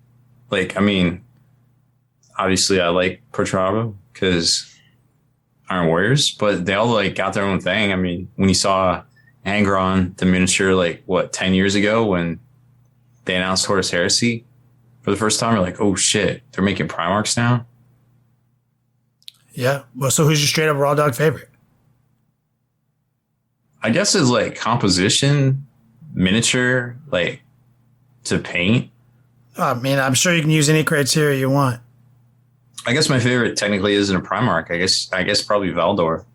S2: Like, I mean, obviously I like Perturabo because Iron Warriors, but they all like got their own thing. I mean, when you saw Angron, the miniature, 10 years ago when they announced Horus Heresy, for the first time, you're like, oh shit, they're making Primarchs now?
S3: Yeah. Well, so who's your straight up raw dog favorite?
S2: I guess it's like composition, miniature, like to paint.
S3: I mean, I'm sure you can use any criteria you want.
S2: I guess my favorite technically isn't a Primarch. I guess probably Valdor.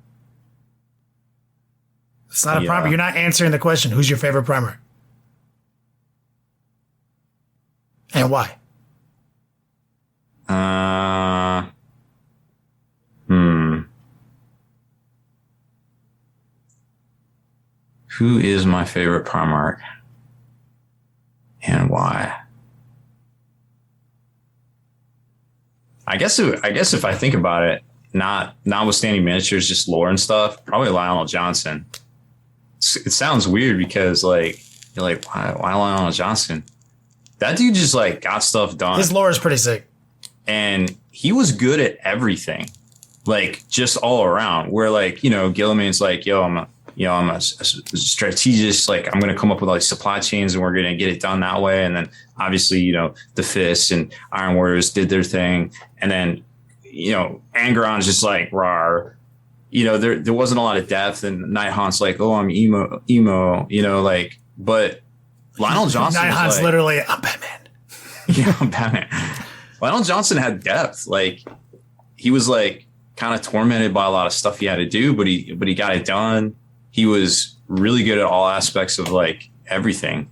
S3: It's not a Primarch. You're not answering the question. Who's your favorite Primarch? And why?
S2: Who is my favorite Primarch? And why? I guess if I think about it, notwithstanding miniatures, just lore and stuff, probably Lionel Johnson. It sounds weird because like you're like, why Lionel Johnson? That dude just like got stuff done.
S3: His lore is pretty sick.
S2: And he was good at everything, like just all around. Where like, you know, Gilliman's like, yo, I'm a strategist. Like I'm going to come up with like supply chains and we're going to get it done that way. And then obviously, you know, the Fists and Iron Warriors did their thing. And then, you know, Angron's just like, rawr. You know, there wasn't a lot of depth, and Nighthaunt's like, oh, I'm emo, you know, like, but Lionel Johnson.
S3: Nighthaunt's like, literally, I'm Batman.
S2: Yeah, I'm Batman. Lionel Johnson had depth. Like he was like kind of tormented by a lot of stuff he had to do, but he got it done. He was really good at all aspects of like everything.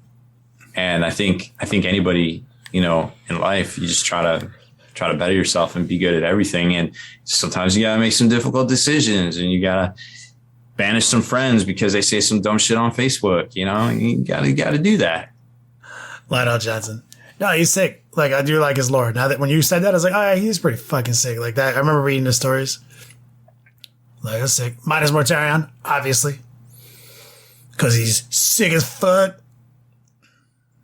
S2: And I think anybody, you know, in life, you just try to better yourself and be good at everything. And sometimes you got to make some difficult decisions, and you got to banish some friends because they say some dumb shit on Facebook, you know, you got to do that.
S3: Lionel Johnson. No, he's sick. Like, I do like his lore. Now that when you said that, I was like, oh, yeah, he's pretty fucking sick. Like that. I remember reading the stories. Like, that's sick. Mine is Mortarion, obviously. Because he's sick as fuck.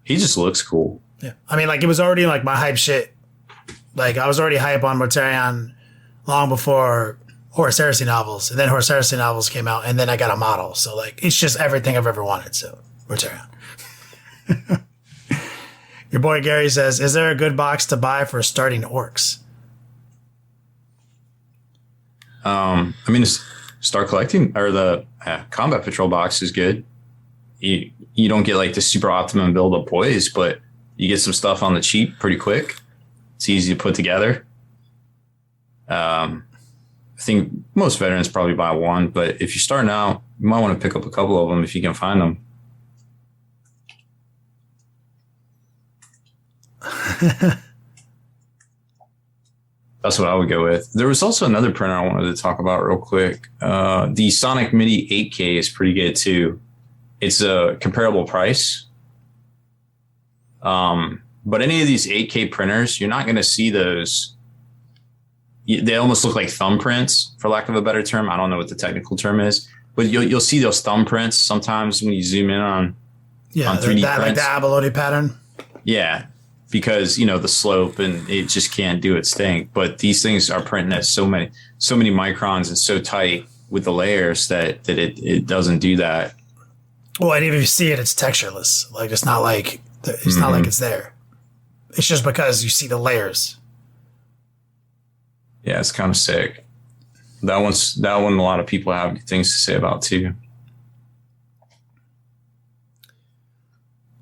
S2: He just looks cool.
S3: Yeah. I mean, like, it was already like my hype shit. Like, I was already hype on Mortarion long before Horus Heresy novels. And then Horus Heresy novels came out, and then I got a model. So, like, it's just everything I've ever wanted. So, Mortarion. Your boy Gary says, is there a good box to buy for starting orcs?
S2: I mean, start collecting, or the Combat Patrol box is good. You don't get like the super optimum build of poise, but you get some stuff on the cheap pretty quick. It's easy to put together. I think most veterans probably buy one, but if you're starting out, you might want to pick up a couple of them if you can find them. That's what I would go with. There was also another printer I wanted to talk about real quick. The Sonic Mini 8K is pretty good too. It's a comparable price. But any of these 8K printers, you're not going to see those. They almost look like thumbprints, for lack of a better term. I don't know what the technical term is, but you'll see those thumbprints sometimes when you zoom in on 3D prints.
S3: Like the Abalone pattern.
S2: Yeah, because, you know, the slope and it just can't do its thing. But these things are printing at so many microns and so tight with the layers that it doesn't do that.
S3: Well, and if you see it, it's textureless. Like, it's not like not like it's there. It's just because you see the layers.
S2: Yeah, it's kind of sick. That one a lot of people have things to say about too.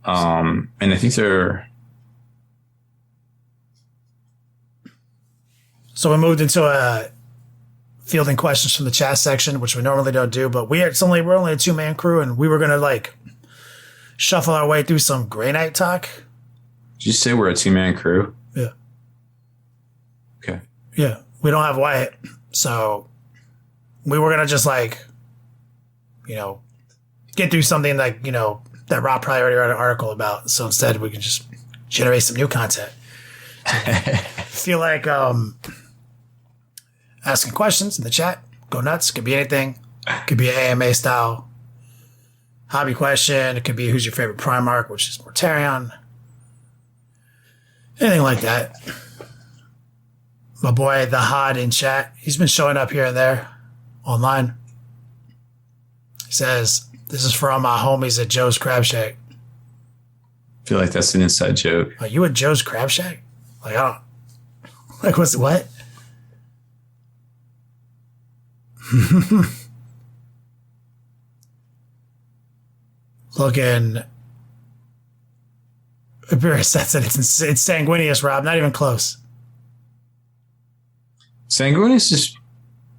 S2: And I think they're.
S3: So we moved into fielding questions from the chat section, which we normally don't do, but we're only a 2-man crew, and we were gonna like shuffle our way through some Grey Knight talk.
S2: Did you say we're a 2-man crew?
S3: Yeah.
S2: Okay.
S3: Yeah, we don't have Wyatt, so we were gonna just like, you know, get through something like, you know, that Rob probably already wrote an article about. So instead, we can just generate some new content. I feel like asking questions in the chat, go nuts. Could be anything. Could be an AMA style hobby question. It could be who's your favorite Primarch, which is Mortarion. Anything like that. My boy, the Hod in chat, he's been showing up here and there online. He says, this is for all my homies at Joe's Crab Shack.
S2: I feel like that's an inside joke.
S3: Are you at Joe's Crab Shack? Like, I don't, like, what? Looking, Imperial says it. It's sanguineous, Rob. Not even close.
S2: Sanguineous is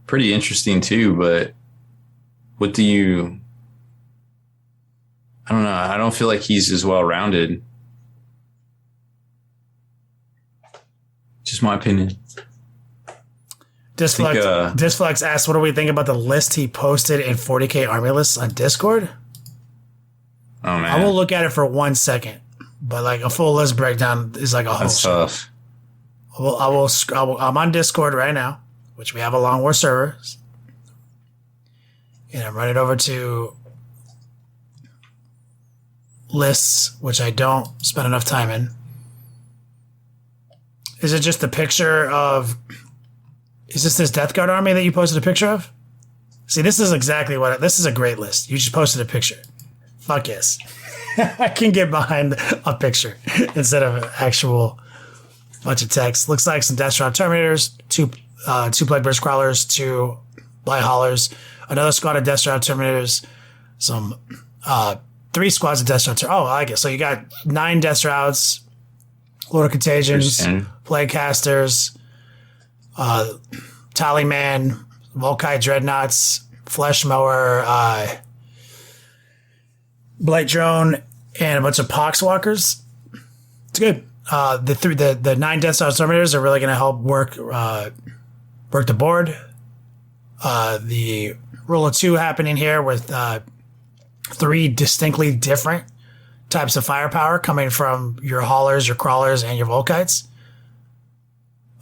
S2: pretty interesting too, but what do you? I don't know. I don't feel like he's as well rounded. Just my opinion.
S3: Disflex asked, "What do we think about the list he posted in 40K army lists on Discord?"
S2: Oh man,
S3: I will look at it for 1 second, but like a full list breakdown is like a whole.
S2: That's tough.
S3: I'm on Discord right now, which we have a Long War server, and I'm running over to lists, which I don't spend enough time in. Is it just a picture of? Is this Death Guard army that you posted a picture of? See, this is exactly what. This is a great list. You just posted a picture. Fuck yes. I can get behind a picture instead of an actual bunch of text. Looks like some Deathstrike Terminators, two Plague Burst Crawlers, 2 Light Haulers, another squad of Deathstrike Terminators, some 3 squads of Deathstrike Terminators. Oh, I like it. So you got 9 Death Shrouds, Lord of Contagions, Plague Casters, Tallyman, Volkite Dreadnoughts, Flesh Mower, Blight Drone, and a bunch of Poxwalkers. It's good. The 9 Death Star Terminators are really going to help work the board. The rule of 2 happening here with 3 distinctly different types of firepower coming from your haulers, your crawlers, and your Volkites.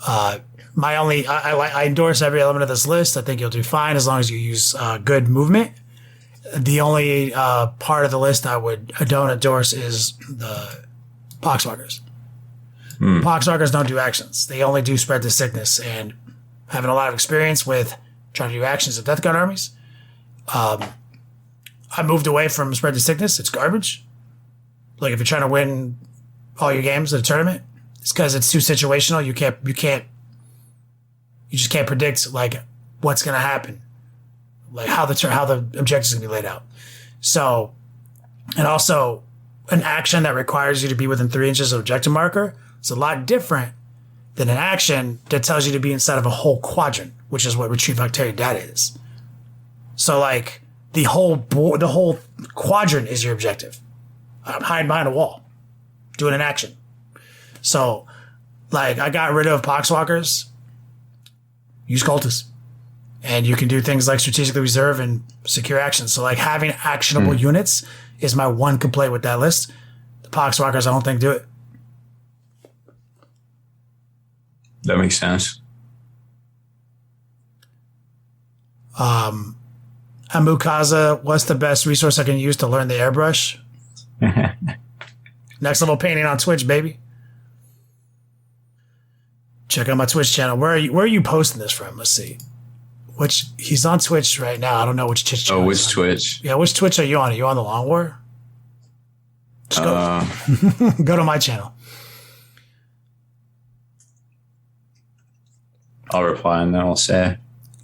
S3: I endorse every element of this list. I think you'll do fine as long as you use good movement. The only part of the list I don't endorse is the Poxwalkers. Poxwalkers don't do actions. They only do spread the sickness. And having a lot of experience with trying to do actions of Death Guard armies, I moved away from spread the sickness. It's garbage. Like if you're trying to win all your games at a tournament, it's because it's too situational. You just can't predict like what's going to happen. Like how the objectives is going to be laid out. So, and also an action that requires you to be within 3 inches of objective marker is a lot different than an action that tells you to be inside of a whole quadrant, which is what Retrieve Octarian Data is. So like the whole quadrant is your objective. I'm hiding behind a wall, doing an action. So like I got rid of Poxwalkers, use Cultists. And you can do things like strategically reserve and secure actions. So like having actionable units is my one complaint with that list. The Poxwalkers I don't think do it.
S2: That makes sense.
S3: Amukaza, what's the best resource I can use to learn the airbrush? Next level painting on Twitch, baby. Check out my Twitch channel. Where are you posting this from? Let's see. He's on Twitch right now. I don't know which Twitch channel.
S2: Oh, which Twitch?
S3: Yeah, which Twitch are you on? Are you on the Long War? Just go, go to my channel.
S2: I'll reply and then I'll say.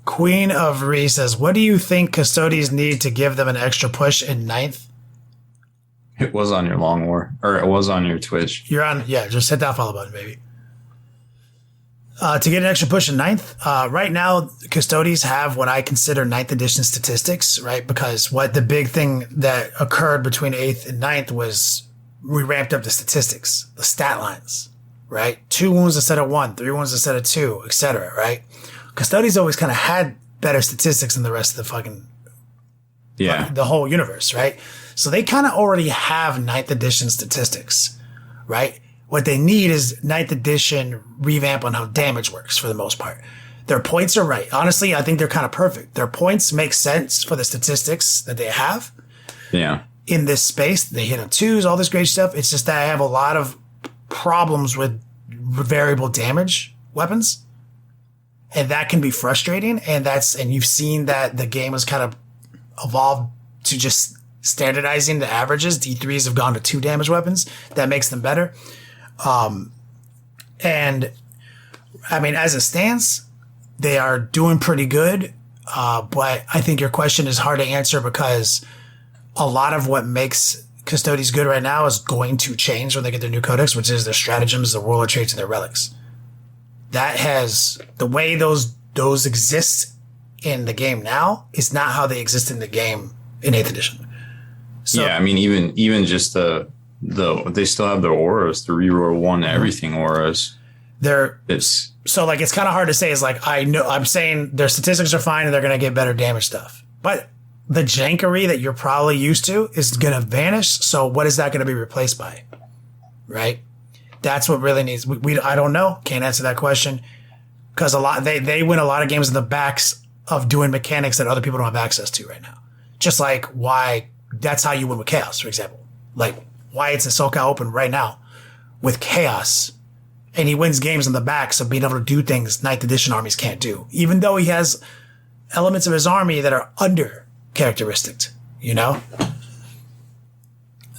S3: Queen of Ree says, what do you think custodians need to give them an extra push in 9th?
S2: It was on your Long War, or it was on your Twitch.
S3: You're on, yeah, just hit that follow button, baby. To get an extra push in 9th, right now, custodians have what I consider 9th edition statistics, right? Because what the big thing that occurred between 8th and 9th was we ramped up the statistics, the stat lines, right? 2 wounds instead of 1, 3 wounds instead of 2, etc., right? Custodians always kind of had better statistics than the rest of the whole universe, right? So they kind of already have 9th edition statistics, right? What they need is 9th edition revamp on how damage works for the most part. Their points are right. Honestly, I think they're kind of perfect. Their points make sense for the statistics that they have.
S2: Yeah.
S3: In this space, they hit on 2s, all this great stuff. It's just that I have a lot of problems with variable damage weapons. And that can be frustrating. And you've seen that the game has kind of evolved to just standardizing the averages. D3s have gone to 2 damage weapons. That makes them better. And I mean, as it stands, they are doing pretty good. But I think your question is hard to answer because a lot of what makes Custodes good right now is going to change when they get their new codex, which is their stratagems, their warlord traits, and their relics. That has the way those exist in the game now is not how they exist in the game in 8th edition. So,
S2: yeah, I mean, even just they still have their auras, the reroll one everything auras.
S3: So like it's kind of hard to say. Is like I'm saying their statistics are fine and they're going to get better damage stuff, but the jankery that you're probably used to is going to vanish. So what is that going to be replaced by? Right? That's what really needs. I don't know. Can't answer that question because they win a lot of games in the backs of doing mechanics that other people don't have access to right now. Just like why that's how you win with chaos, for example. Like Wyatt's in SoCal Open right now with chaos, and he wins games on the backs of being able to do things 9th edition armies can't do, even though he has elements of his army that are under characteristic, you know?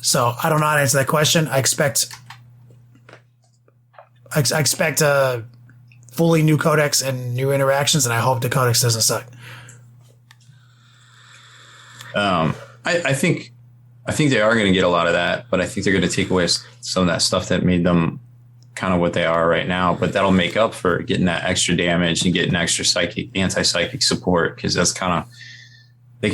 S3: So I don't know how to answer that question. I expect a fully new codex and new interactions, and I hope the codex doesn't suck.
S2: I think they are going to get a lot of that, but I think they're going to take away some of that stuff that made them kind of what they are right now. But that'll make up for getting that extra damage and getting extra anti-psychic support, because that's kind of they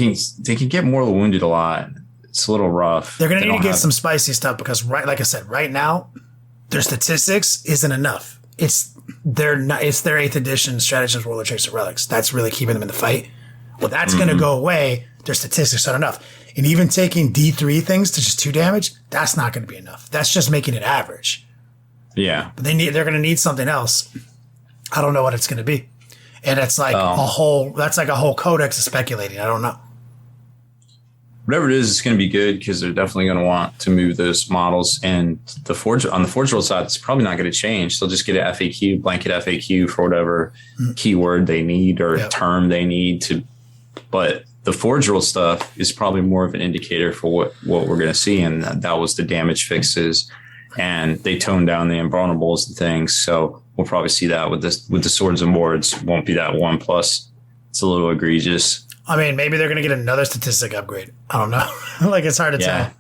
S2: can get more wounded a lot. It's a little rough.
S3: They're going to need to get some spicy stuff because, like I said, right now their statistics isn't enough. It's their 8th edition stratagems, warlord traits, and relics. That's really keeping them in the fight. Well, that's going to go away. Their statistics aren't enough. And even taking D3 things to just 2 damage, that's not going to be enough. That's just making it average.
S2: Yeah.
S3: But they're going to need something else. I don't know what it's going to be. And it's like that's like a whole codex of speculating. I don't know.
S2: Whatever it is, it's going to be good because they're definitely going to want to move those models. And on the Forge World side, it's probably not going to change. They'll just get an FAQ, blanket FAQ for whatever keyword they need or term they need to. But the Forge World stuff is probably more of an indicator for what we're going to see. And that was the damage fixes. And they toned down the invulnerables and things. So we'll probably see that with the swords and boards. Won't be that 1+. It's a little egregious.
S3: I mean, maybe they're going to get another statistic upgrade. I don't know. Like, it's hard to tell.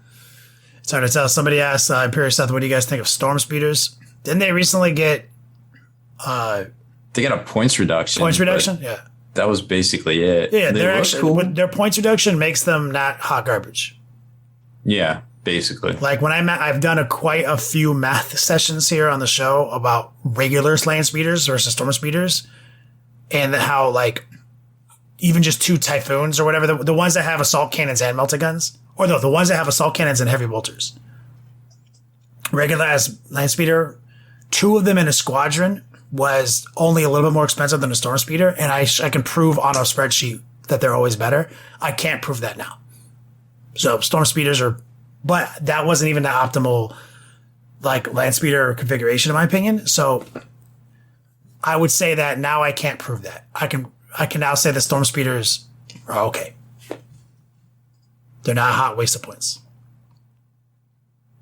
S3: It's hard to tell. Somebody asked Imperial South, what do you guys think of storm speeders? Didn't they recently get...
S2: they got a points reduction.
S3: Points reduction? Yeah.
S2: That was basically it.
S3: Yeah, their points reduction makes them not hot garbage.
S2: Yeah, basically.
S3: Like, when I've done quite a few math sessions here on the show about regular land speeders versus storm speeders, and how, like... even just 2 typhoons or whatever, the ones that have assault cannons and melta guns, or the ones that have assault cannons and heavy bolters. Regular as land speeder, 2 of them in a squadron was only a little bit more expensive than a storm speeder, and I can prove on a spreadsheet that they're always better. I can't prove that now. So storm speeders but that wasn't even the optimal like land speeder configuration in my opinion. So I would say that now I can't prove that. I can now say the storm speeders are okay. They're not a hot waste of points.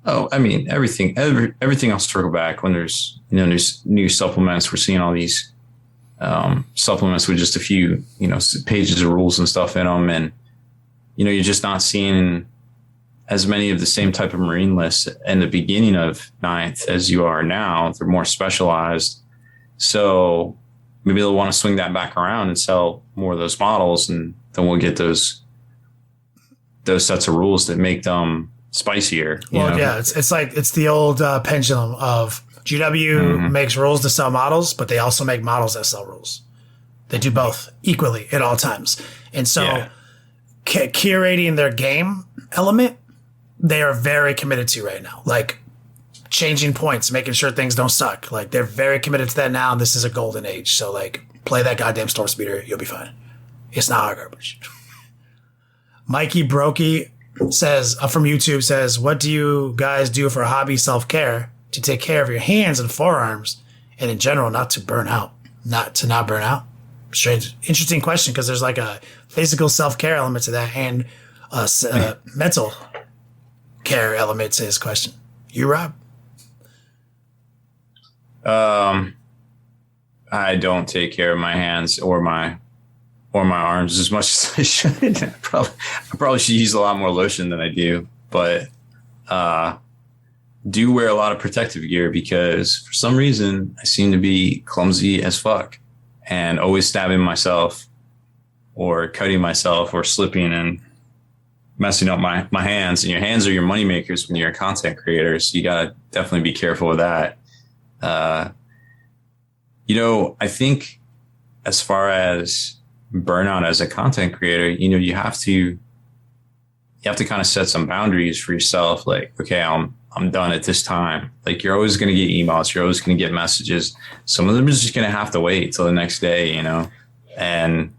S2: Oh, I mean, everything else to go back when there's new supplements. We're seeing all these supplements with just a few, pages of rules and stuff in them. And, you're just not seeing as many of the same type of Marine lists in the beginning of 9th as you are now. They're more specialized. So maybe they'll want to swing that back around and sell more of those models, and then we'll get those sets of rules that make them spicier.
S3: Well, yeah, it's the old pendulum of GW makes rules to sell models, but they also make models that sell rules. They do both equally at all times. And so curating their game element, they are very committed to right now. Like changing points, making sure things don't suck. Like they're very committed to that now. And this is a golden age. So like play that goddamn storm speeder. You'll be fine. It's not hard garbage. Mikey Brokey says from YouTube says, what do you guys do for hobby self-care to take care of your hands and forearms and in general not to burn out? Not burn out? Strange, interesting question because there's like a physical self-care element to that and a mental care element to his question. You, Rob?
S2: I don't take care of my hands or my arms as much as I should. I probably should use a lot more lotion than I do, but do wear a lot of protective gear because for some reason I seem to be clumsy as fuck and always stabbing myself or cutting myself or slipping and messing up my hands. And your hands are your money makers when you're a content creator. So you got to definitely be careful with that. I think as far as burnout as a content creator, you have to kind of set some boundaries for yourself. Like, okay, I'm done at this time. Like, you're always going to get emails. You're always going to get messages. Some of them are just going to have to wait till the next day, and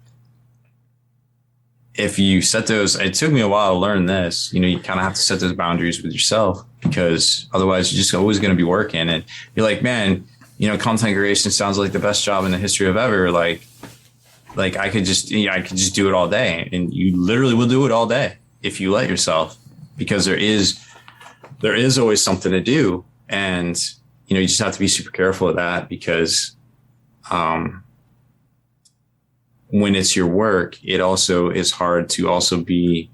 S2: if you set those, it took me a while to learn this, you kind of have to set those boundaries with yourself because otherwise you're just always going to be working and you're like, man, content creation sounds like the best job in the history of ever. Like I could just do it all day, and you literally will do it all day if you let yourself, because there is always something to do. And, you just have to be super careful of that because, when it's your work, it also is hard to also be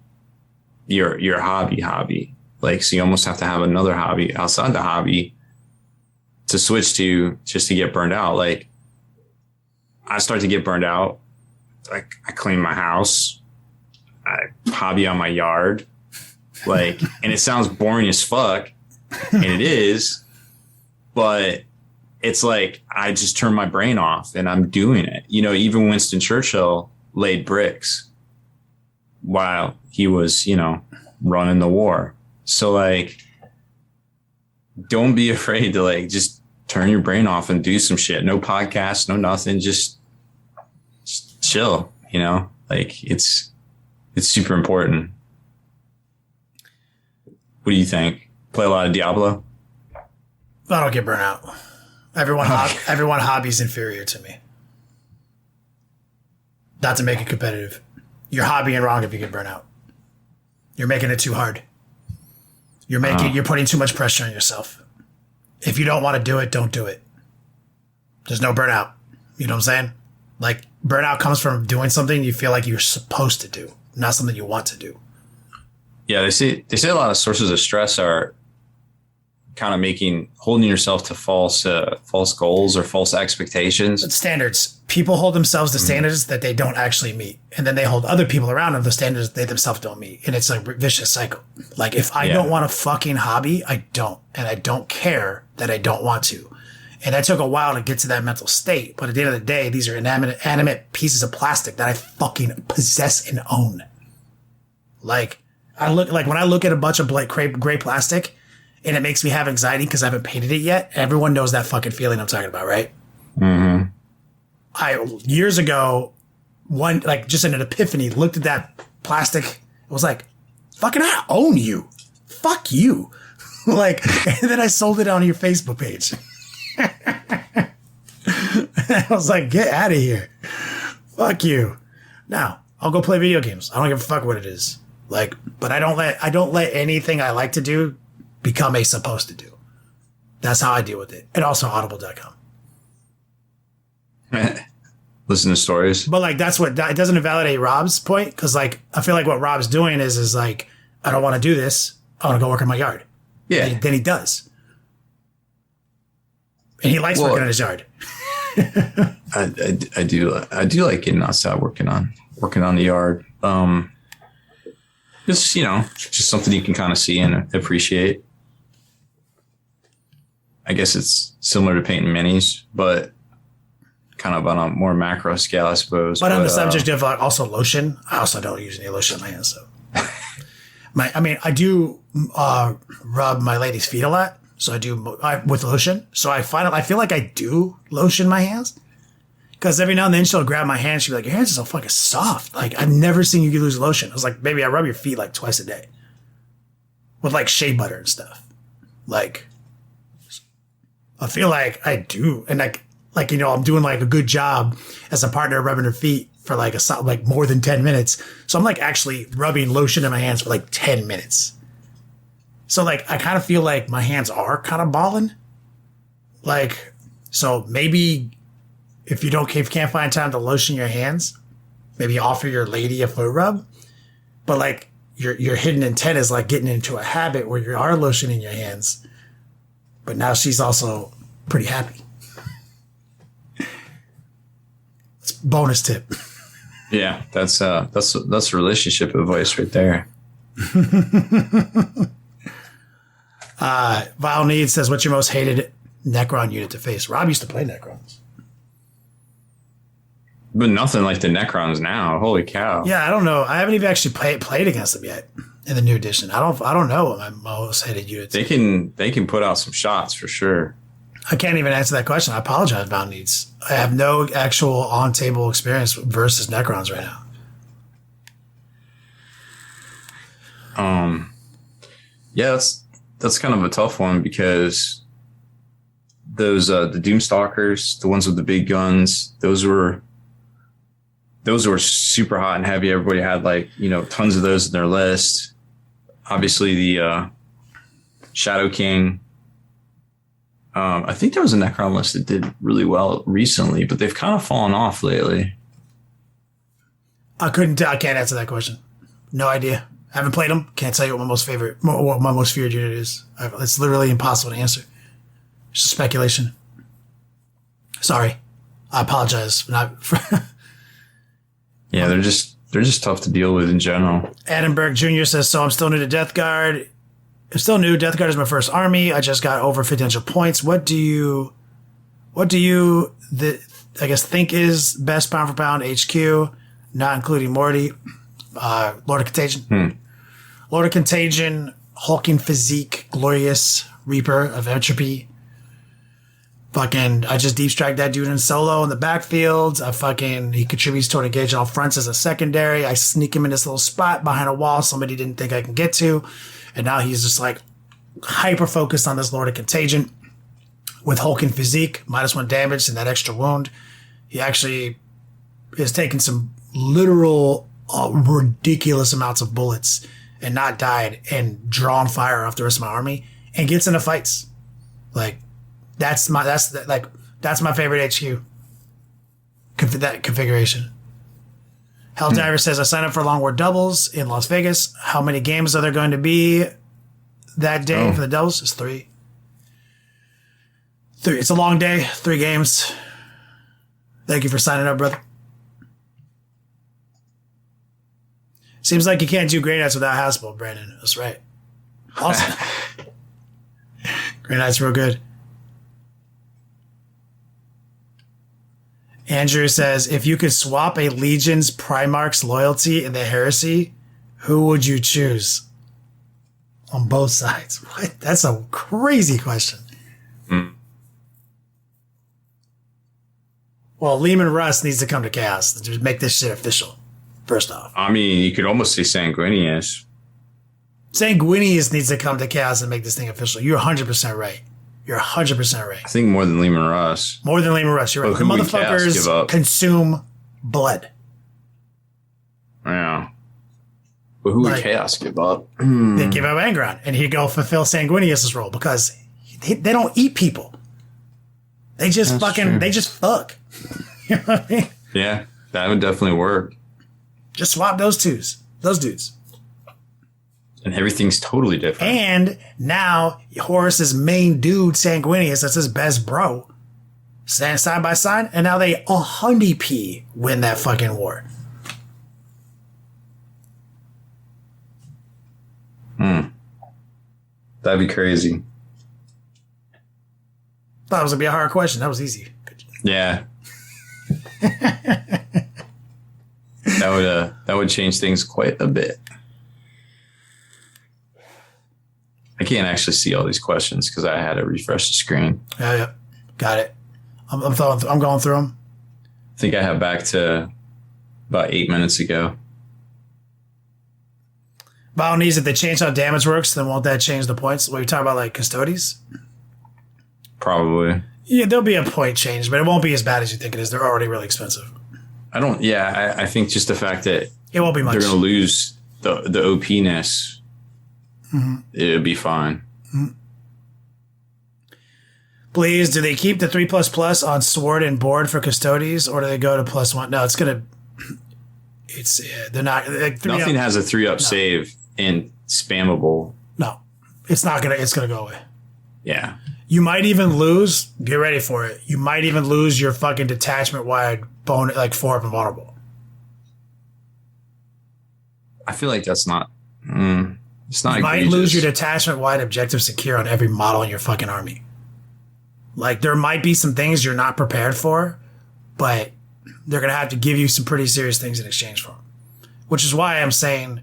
S2: your hobby. Like, so you almost have to have another hobby outside the hobby to switch to just to get burned out. Like, I start to get burned out. Like, I clean my house, I hobby on my yard, like, and it sounds boring as fuck, and it is, but it's like I just turn my brain off and I'm doing it. Even Winston Churchill laid bricks while he was, running the war. So, like, don't be afraid to, like, just turn your brain off and do some shit. No podcast, no nothing. Just chill, like it's super important. What do you think? Play a lot of Diablo?
S3: I don't get burnt out. Everyone hobby's inferior to me. Not to make it competitive. You're hobbying wrong if you get burnt out. You're making it too hard. You're putting too much pressure on yourself. If you don't want to do it, don't do it. There's no burnout. You know what I'm saying? Like, burnout comes from doing something you feel like you're supposed to do, not something you want to do.
S2: Yeah, they say a lot of sources of stress are kind of holding yourself to false goals or false expectations.
S3: It's standards. People hold themselves to standards that they don't actually meet. And then they hold other people around them to standards they themselves don't meet. And it's a vicious cycle. Like, if I don't want a fucking hobby, I don't. And I don't care that I don't want to. And that took a while to get to that mental state. But at the end of the day, these are animate pieces of plastic that I fucking possess and own. Like, when I look at a bunch of gray plastic and it makes me have anxiety because I haven't painted it yet, everyone knows that fucking feeling I'm talking about, right?
S2: Mm-hmm.
S3: Years ago, just in an epiphany, looked at that plastic. It was like, fucking, I own you. Fuck you. And then I sold it on your Facebook page. I was like, get out of here. Fuck you. Now, I'll go play video games. I don't give a fuck what it is. But I don't let anything I like to do become a supposed to do. That's how I deal with it. And also audible.com.
S2: Listen to stories.
S3: But it doesn't invalidate Rob's point. Because I feel like what Rob's doing is I don't want to do this. I want to go work in my yard.
S2: Yeah.
S3: Then he does. And he likes working in his yard.
S2: I do like getting outside, working on the yard. It's, just something you can kind of see and appreciate. I guess it's similar to painting minis, but kind of on a more macro scale, I suppose.
S3: But on the subject of also lotion, I also don't use any lotion on my hands. So, I do rub my lady's feet a lot, so I do with lotion. So I feel like I do lotion my hands because every now and then she'll grab my hand. She'll be like, "Your hands are so fucking soft. Like, I've never seen you use lotion." I was like, "Baby, I rub your feet like twice a day with shea butter and stuff." I feel like I do, and I'm doing a good job as a partner rubbing her feet for more than 10 minutes. So I'm actually rubbing lotion in my hands for 10 minutes. So I kind of feel like my hands are kind of balling. So maybe if you can't find time to lotion your hands, maybe offer your lady a foot rub. But like your hidden intent is like getting into a habit where you are lotioning your hands. But now she's also pretty happy. It's a bonus tip.
S2: Yeah, that's relationship advice right there.
S3: Vile Need says, what's your most hated Necron unit to face? Rob used to play Necrons.
S2: But nothing like the Necrons now. Holy cow.
S3: Yeah, I don't know. I haven't even actually played against them yet in the new edition. I don't know what my most hated units.
S2: They can put out some shots for sure.
S3: I can't even answer that question. I apologize, Vile Needs. I have no actual on-table experience versus Necrons right now.
S2: Yeah, that's kind of a tough one because those the Doomstalkers, the ones with the big guns, those were super hot and heavy. Everybody had tons of those in their list. Obviously the Shadow King. I think there was a Necron list that did really well recently, but they've kind of fallen off lately.
S3: I can't answer that question. No idea. I haven't played them. Can't tell you what my most feared unit is. It's literally impossible to answer. It's just speculation. Sorry. I apologize.
S2: Yeah, they're just tough to deal with in general.
S3: Edinburgh Jr. says, so I'm still new to Death Guard. I'm still new. Death Guard is my first army. I just got over 50 points. What do you think is best pound for pound HQ, not including Morty, Lord of Contagion? Lord of Contagion, hulking physique, glorious Reaper of Entropy. I just deep strike that dude in solo in the backfield. He contributes toward engagement on fronts as a secondary. I sneak him in this little spot behind a wall somebody didn't think I can get to. And now he's just like hyper focused on this Lord of Contagion with hulking physique, -1 damage and that extra wound. He actually is taking some literal ridiculous amounts of bullets and not died and drawn fire off the rest of my army and gets into fights. Like that's my favorite HQ. That configuration. Helldiver says, I signed up for Long War doubles in Las Vegas. How many games are there going to be that day for the doubles? It's 3. It's a long day. 3 games. Thank you for signing up, brother. Seems like you can't do Grey Knights without Hasbro, Brandon. That's right. Awesome. Grey Knights real good. Andrew says, if you could swap a Legion's Primarch's loyalty in the Heresy, who would you choose? On both sides. What? That's a crazy question. Well, Lehman Russ needs to come to Chaos to make this shit official, first off.
S2: I mean, you could almost say Sanguinius.
S3: Sanguinius needs to come to Chaos and make this thing official. You're 100% right. You're 100% right.
S2: I think more than Lehman Russ.
S3: More than Lehman Russ. You're right. The motherfuckers consume blood.
S2: Yeah. But who would Chaos give up?
S3: They give up Angron, and he'd go fulfill Sanguinius' role because they don't eat people. They just they just fuck. You know what I mean?
S2: Yeah, that would definitely work.
S3: Just swap those dudes.
S2: And everything's totally different.
S3: And now Horus's main dude, Sanguinius, that's his best bro, stand side by side, and now they 100p win that fucking war.
S2: That'd be crazy.
S3: Thought it was gonna be a hard question. That was easy.
S2: Yeah. That would change things quite a bit. I can't actually see all these questions because I had to refresh the screen.
S3: Yeah. Got it. I'm going through them.
S2: I think I have back to about 8 minutes ago.
S3: Vile needs, if they change how damage works, then won't that change the points? What, you talking about, like Custodes?
S2: Probably.
S3: Yeah, there'll be a point change, but it won't be as bad as you think it is. They're already really expensive.
S2: I think just the fact that
S3: it won't be much.
S2: They're going to lose the OP-ness. It'll be fine.
S3: Please, do they keep the 3++ on sword and board for custodies, or do they go to +1? No, they're not. Like,
S2: Nothing has a 3-up save and spammable.
S3: No, it's not gonna. It's gonna go away.
S2: Yeah.
S3: You might even lose. Get ready for it. You might even lose your fucking detachment wide bone, like 4-up invulnerable.
S2: I feel like that's not. It's not.
S3: You might lose your detachment wide objective secure on every model in your fucking army. Like, there might be some things you're not prepared for, but they're going to have to give you some pretty serious things in exchange for them. Which is why I'm saying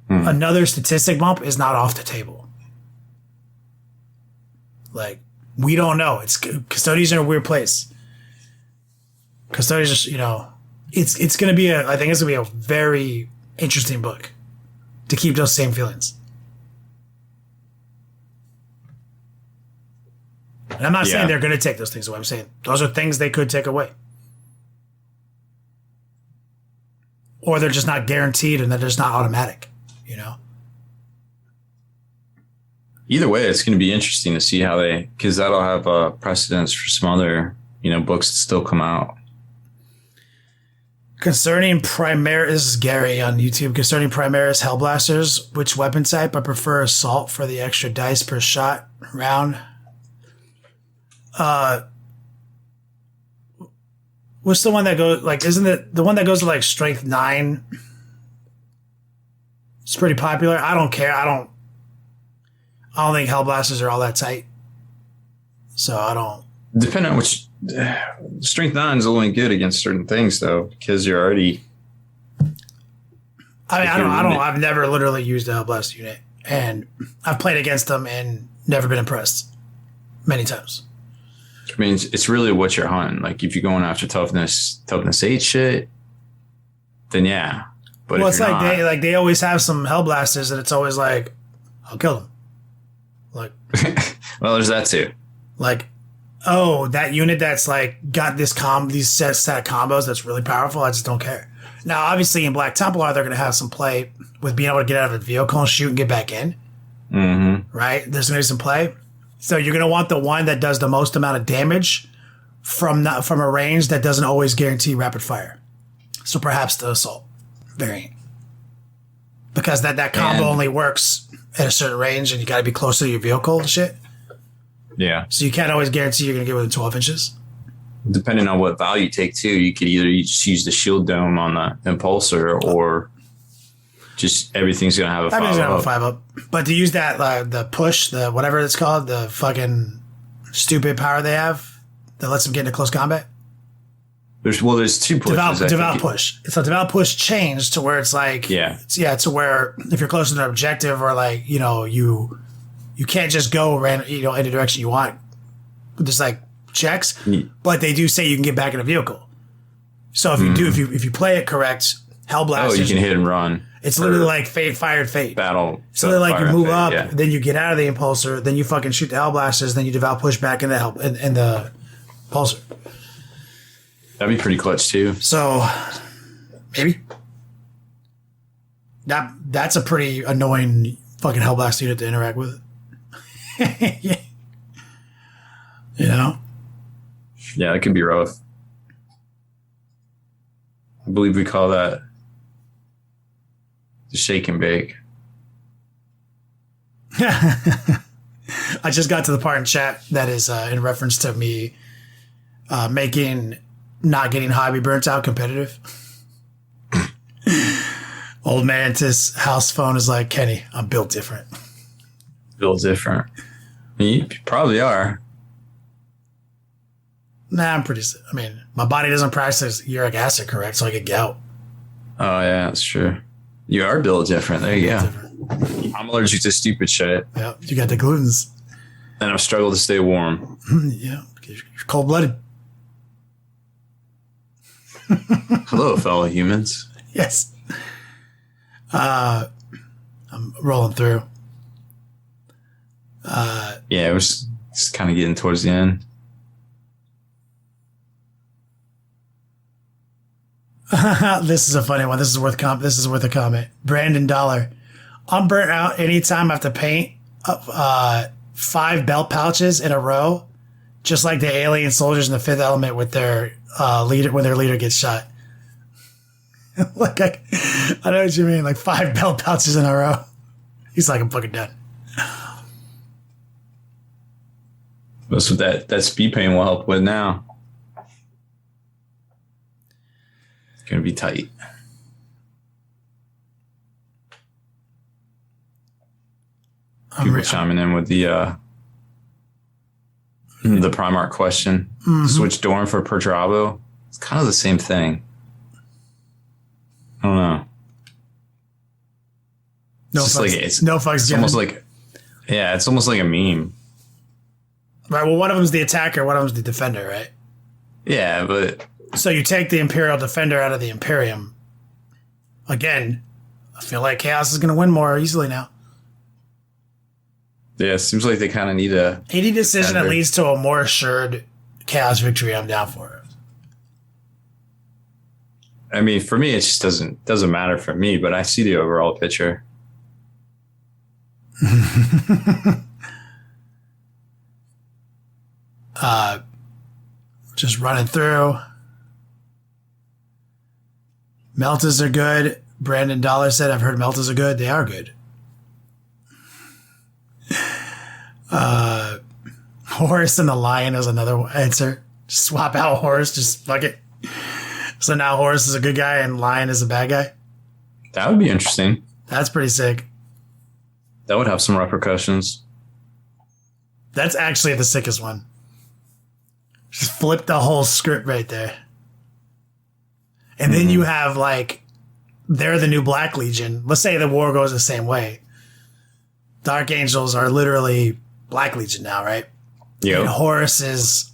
S3: another statistic bump is not off the table. Like, we don't know. Custodians are in a weird place. Custodians, it's going to be I think it's going to be a very interesting book to keep those same feelings. And I'm not saying they're going to take those things away. I'm saying those are things they could take away. Or they're just not guaranteed and they're just not automatic,
S2: Either way, it's going to be interesting to see how because that'll have precedence for some other, books that still come out.
S3: Concerning this is Gary on YouTube. Concerning Primaris Hellblasters, which weapon type? I prefer assault for the extra dice per shot round. What's the one that goes isn't it the one that goes to strength 9? It's pretty popular. I don't care. I don't think Hellblasters are all that tight. So I don't.
S2: Depending on which strength 9 is only good against certain things though, because you're already.
S3: I've never literally used a Hellblaster unit, and I've played against them and never been impressed many times.
S2: I mean, it's really what you're hunting. Like, if you're going after toughness 8 shit, then yeah. But
S3: it's they always have some Hellblasters, and it's always like, I'll kill them. Like,
S2: well, there's that too.
S3: Like, oh, that unit that's got these set combos that's really powerful. I just don't care. Now, obviously, in Black Templar, they're going to have some play with being able to get out of a vehicle and shoot and get back in. Mm-hmm. Right? There's going to be some play. So you're going to want the one that does the most amount of damage from a range that doesn't always guarantee rapid fire. So perhaps the assault variant. Because that combo only works at a certain range and you got to be close to your vehicle and shit.
S2: Yeah.
S3: So you can't always guarantee you're going to get within 12 inches.
S2: Depending on what value you take too, you could either just use the shield dome on the impulsor or just everything's going to have a 5-up.
S3: But to use that, the push, the whatever it's called, the fucking stupid power they have that lets them get into close combat.
S2: There's 2 pushes.
S3: Devout push. So devout push changed to where it's to where if you're close to an objective or you can't just go any direction you want. There's checks, but they do say you can get back in a vehicle. So if if you play it correct, Hellblasters.
S2: Oh, you can hit and run.
S3: It's literally like fired fate.
S2: Battle.
S3: So they're you move up, then you get out of the impulsor, then you fucking shoot the Hellblasters, then you devout push back in the impulsor.
S2: That'd be pretty clutch too.
S3: So maybe that's a pretty annoying fucking Hellblast unit to interact with.
S2: Yeah, it can be rough. I believe we call that the shake and bake.
S3: I just got to the part in chat that is in reference to me not getting hobby burnt out competitive. Old Mantis house phone is like, Kenny, I'm built different.
S2: Built different. You probably are.
S3: Nah, my body doesn't process uric acid correct, so I get gout.
S2: Oh, yeah, that's true. You are built different. There you go. I'm allergic to stupid shit.
S3: Yeah, you got the glutens.
S2: And I've struggled to stay warm.
S3: Yeah, you're cold-blooded.
S2: Hello, fellow humans.
S3: Yes. I'm rolling through.
S2: Yeah, it was just kind of getting towards the end.
S3: This is a funny one. This is worth a comment. Brandon Dollar. I'm burnt out anytime I have to paint 5 belt pouches in a row Just like the alien soldiers in the Fifth Element with their leader when their leader gets shot. Like I know what you mean. Like 5 belt pouches in a row. He's like, I'm fucking done.
S2: That's what that speed paint will help with now. It's gonna be tight. People chiming in with the Primarch question. Mm-hmm. Switch Dorn for Perturabo. It's kind of the same thing. I don't know.
S3: It's
S2: almost like, yeah, it's almost like a meme.
S3: Right. Well, one of them's the attacker, one of them's the defender, right?
S2: Yeah, but
S3: so you take the Imperial Defender out of the Imperium. Again, I feel like Chaos is going to win more easily now.
S2: Yeah, it seems like they kind of need a...
S3: Any decision that leads to a more assured Chaos victory, I'm down for it.
S2: I mean, for me, it just doesn't matter for me, but I see the overall picture.
S3: Just running through. Meltas are good. Brandon Dollar said, I've heard Meltas are good. They are good. Horus and the Lion is another answer. Just swap out Horus. Just fuck it. So now Horus is a good guy and Lion is a bad guy?
S2: That would be interesting.
S3: That's pretty sick.
S2: That would have some repercussions.
S3: That's actually the sickest one. Just flip the whole script right there. And then you have, like, they're the new Black Legion. Let's say the war goes the same way. Dark Angels are literally Black Legion now, right?
S2: Yeah.
S3: And Horus's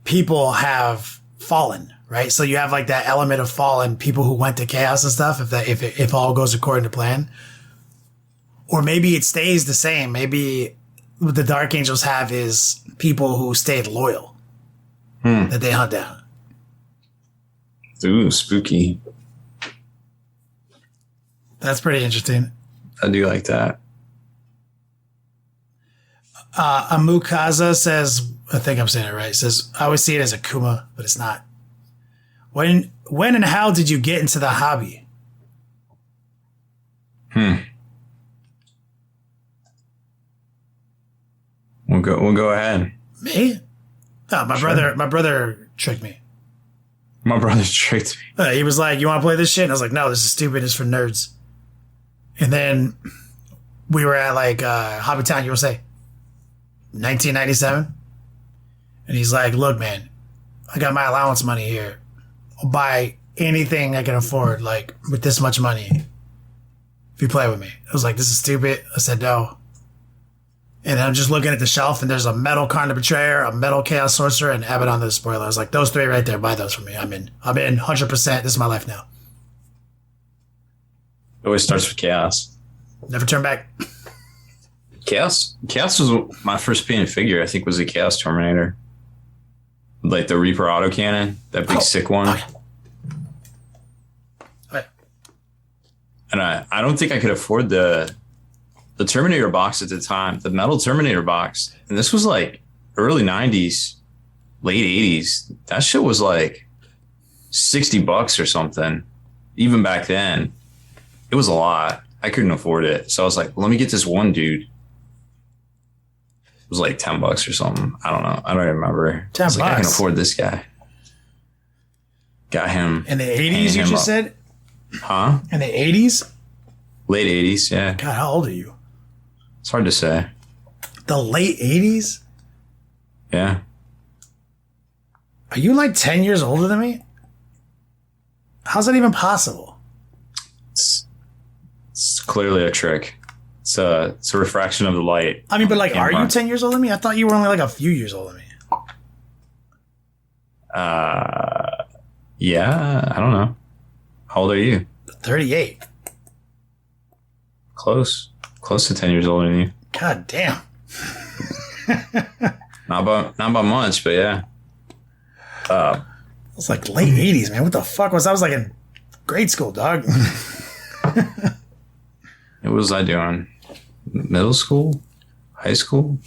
S3: people have fallen, right? So you have, like, that element of fallen people who went to Chaos and stuff, if all goes according to plan. Or maybe it stays the same. Maybe what the Dark Angels have is people who stayed loyal that they hunt down.
S2: Ooh, spooky.
S3: That's pretty interesting.
S2: I do like that.
S3: Amukaza says, I think I'm saying it right, says, I always see it as a Kuma, but it's not. When and how did you get into the hobby?
S2: We'll go ahead.
S3: Me? Oh, my brother tricked me.
S2: My brother tricked me.
S3: He was like, you want to play this shit? And I was like, no, this is stupid. It's for nerds. And then we were at like Hobbytown USA, 1997. And he's like, look, man, I got my allowance money here. I'll buy anything I can afford, like with this much money, if you play with me. I was like, this is stupid. I said, no. And I'm just looking at the shelf, and there's a metal Karna Betrayer, a metal Chaos Sorcerer, and Abaddon the Spoiler. I was like, those three right there, buy those for me. I'm in 100%. This is my life now.
S2: It always starts with Chaos.
S3: Never turn back.
S2: Chaos was my first painted figure. I think was a Chaos Terminator, like the Reaper autocannon, that big sick one.
S3: Okay. Okay.
S2: And I don't think I could afford the Terminator box at the time, the metal Terminator box. And this was like early 90s, late 80s. That shit was like $60 or something. Even back then, it was a lot. I couldn't afford it. So I was like, let me get this one dude. It was like $10 or something. I don't know. I don't remember.
S3: $10.
S2: Like, I can afford this guy. Got him.
S3: In the 80s, you just said?
S2: Huh?
S3: In the 80s?
S2: Late 80s, yeah.
S3: God, how old are you?
S2: It's hard to say.
S3: The late 80s?
S2: Yeah.
S3: Are you like 10 years older than me? How's that even possible?
S2: It's clearly a trick. It's a refraction of the light.
S3: I mean, but like, are you 10 years older than me? I thought you were only like a few years older than me.
S2: Yeah, I don't know. How old are you?
S3: 38.
S2: Close to 10 years older than you.
S3: God damn.
S2: Not by much, but yeah.
S3: It's like late 80s, man. What the fuck was I was like in grade school, dog.
S2: What was I doing? Middle school? High school?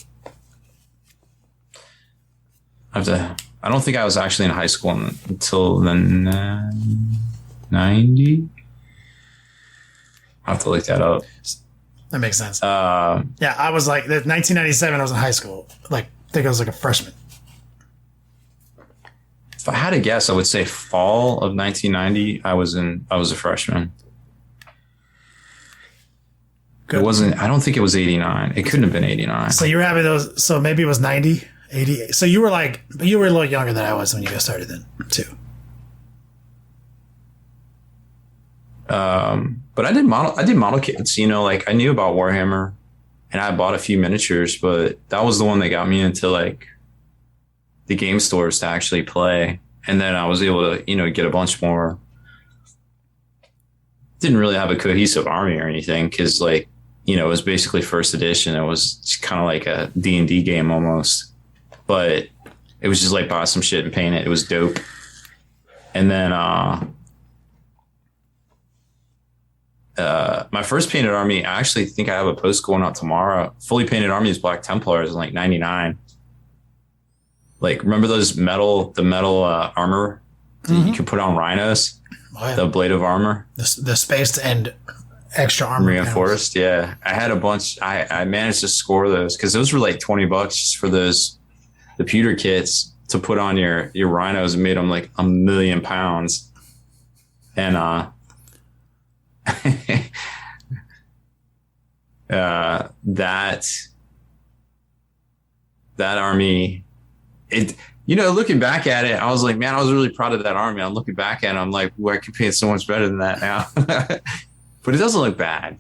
S2: I don't think I was actually in high school until the 90. I'll have to look that up.
S3: That makes sense. Yeah, I was like 1997. I was in high school. Like, I think I was like a freshman.
S2: If I had to guess, I would say fall of 1990. I was a freshman. Good. It wasn't. I don't think it was 89. It couldn't have been 89.
S3: So you were having those. So maybe it was 90, 80. So you were a little younger than I was when you guys started then too.
S2: But I did model kits. You know, like I knew about Warhammer, and I bought a few miniatures, but that was the one that got me into like the game stores to actually play. And then I was able to, you know, get a bunch more. Didn't really have a cohesive army or anything because, like, you know, it was basically first edition. It was kind of like a D&D game almost. But it was just like buy some shit and paint it. It was dope. And then my first painted army, I actually think I have a post going out tomorrow. Fully painted army is Black Templars in like 99. Like, remember those metal armor that you could put on rhinos? Oh, yeah. The blade of armor?
S3: The spaced and extra armor
S2: reinforced, panels. Yeah. I had a bunch. I managed to score those because those were like $20 just for the pewter kits to put on your rhinos and made them like 1,000,000 pounds. And that army, it, you know, looking back at it, I was like, man, I was really proud of that army. I'm looking back at it, I'm like, well, I could paint so much better than that now. But it doesn't look bad.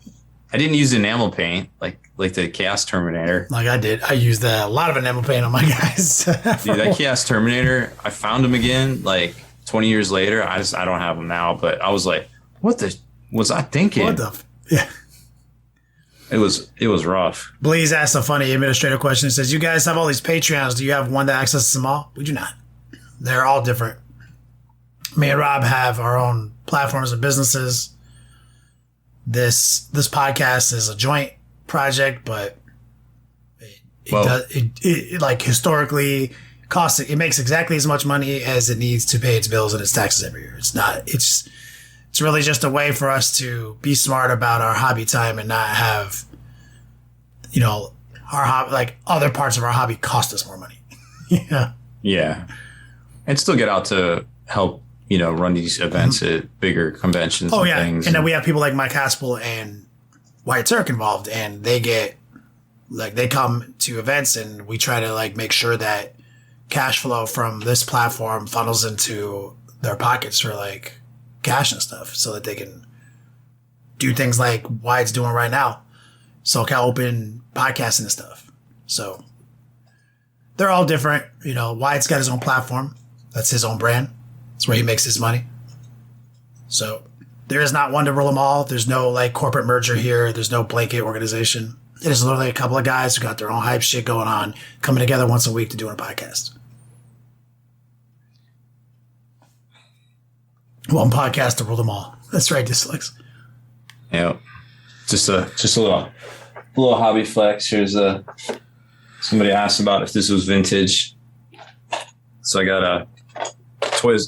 S2: I didn't use enamel paint like the Chaos Terminator.
S3: Like I did. I used a lot of enamel paint on my guys.
S2: Dude, that Chaos Terminator, I found him again like 20 years later. I don't have them now, but I was like, what the was I thinking?
S3: What the? Yeah.
S2: It was rough.
S3: Blaze asked a funny administrative question. He says, you guys have all these Patreons. Do you have one that accesses them all? We do not. They're all different. Me and Rob have our own platforms and businesses. This podcast is a joint project, but it like historically costs it makes exactly as much money as it needs to pay its bills and its taxes every year. It's really just a way for us to be smart about our hobby time and not have, you know, our hobby, like other parts of our hobby cost us more money. Yeah.
S2: Yeah. And still get out to help, you know, run these events at bigger conventions and things.
S3: And then we have people like Mike Haspel and Wyatt Turk involved, and they come to events and we try to like make sure that cash flow from this platform funnels into their pockets for like cash and stuff so that they can do things like Wyatt's doing right now, SoCal Open podcasting and stuff. So they're all different. You know, Wyatt's got his own platform. That's his own brand. That's where he makes his money. So there is not one to rule them all. There's no like corporate merger here. There's no blanket organization. It is literally a couple of guys who got their own hype shit going on, coming together once a week to do a podcast. One podcast to rule them all. That's right, Dislikes.
S2: Yeah. Just a little hobby flex. Here's somebody asked about if this was vintage. So I got a Toys.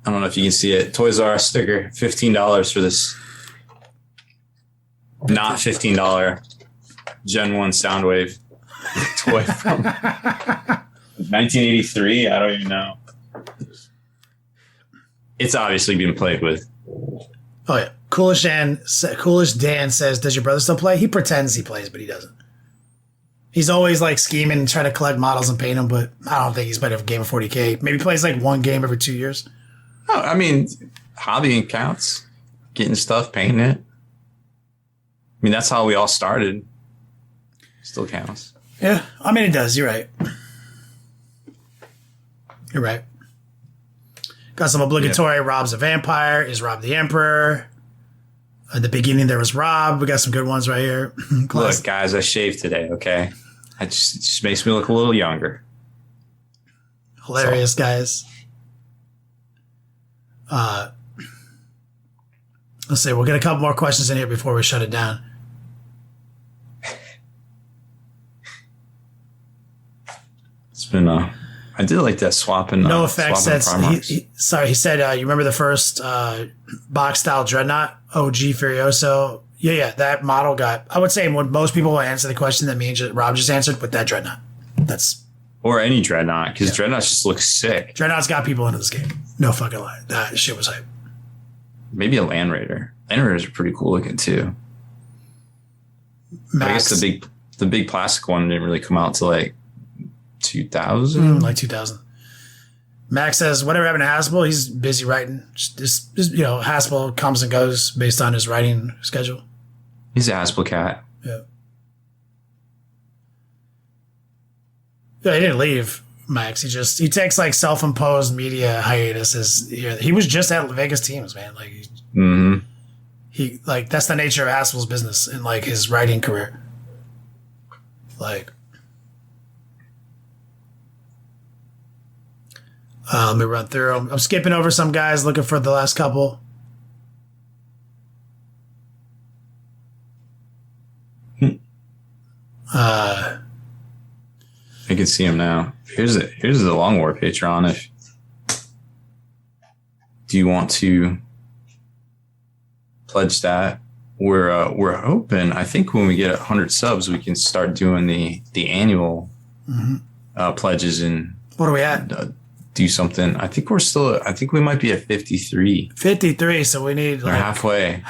S2: I don't know if you can see it. Toys R Us sticker, $15 for this. Not $15 Gen 1 Soundwave toy from 1983. I don't even know. It's obviously been played with.
S3: Oh yeah, Coolish Dan says, "Does your brother still play?" He pretends he plays, but he doesn't. He's always like scheming and trying to collect models and paint them, but I don't think he's played a game of 40K. Maybe he plays like one game every 2 years.
S2: Oh, I mean, hobbying counts. Getting stuff, painting it. I mean, that's how we all started. Still counts.
S3: Yeah, I mean, it does. You're right. You're right. Got some obligatory. Yeah. Rob's a vampire. Is Rob the Emperor? At the beginning, there was Rob. We got some good ones right here.
S2: Look, guys, I shaved today, okay? It just makes me look a little younger.
S3: Hilarious, guys. Let's see. We'll get a couple more questions in here before we shut it down.
S2: It's been I did like that swapping.
S3: No effects.
S2: Swapping
S3: He said, you remember the first box style Dreadnought, OG Furioso? Yeah, that model got, I would say when most people will answer the question that me and Rob just answered with that Dreadnought.
S2: Or any Dreadnought, because Dreadnoughts just look sick.
S3: Dreadnought's got people into this game. No fucking lie. That shit was hype.
S2: Maybe a Land Raider. Land Raiders are pretty cool looking too.
S3: Max,
S2: I guess the big plastic one didn't really come out till like 2000.
S3: Like 2000. Max says, whatever happened to Haspel? He's busy writing. Just Haspel comes and goes based on his writing schedule.
S2: He's a Haspel cat.
S3: Yeah. Yeah, he didn't leave, Max. He takes like self-imposed media hiatuses here. He was just at Vegas Teams, man. Like he that's the nature of Haspel's business and like his writing career. Like let me run through them. I'm skipping over some guys looking for the last couple.
S2: I can see him now. Here's the Long War Patreon. Do you want to pledge that? We're hoping. I think when we get 100 subs, we can start doing the annual pledges and
S3: what are we at?
S2: Do something. I think we might be at 53.
S3: 53. So we need like halfway.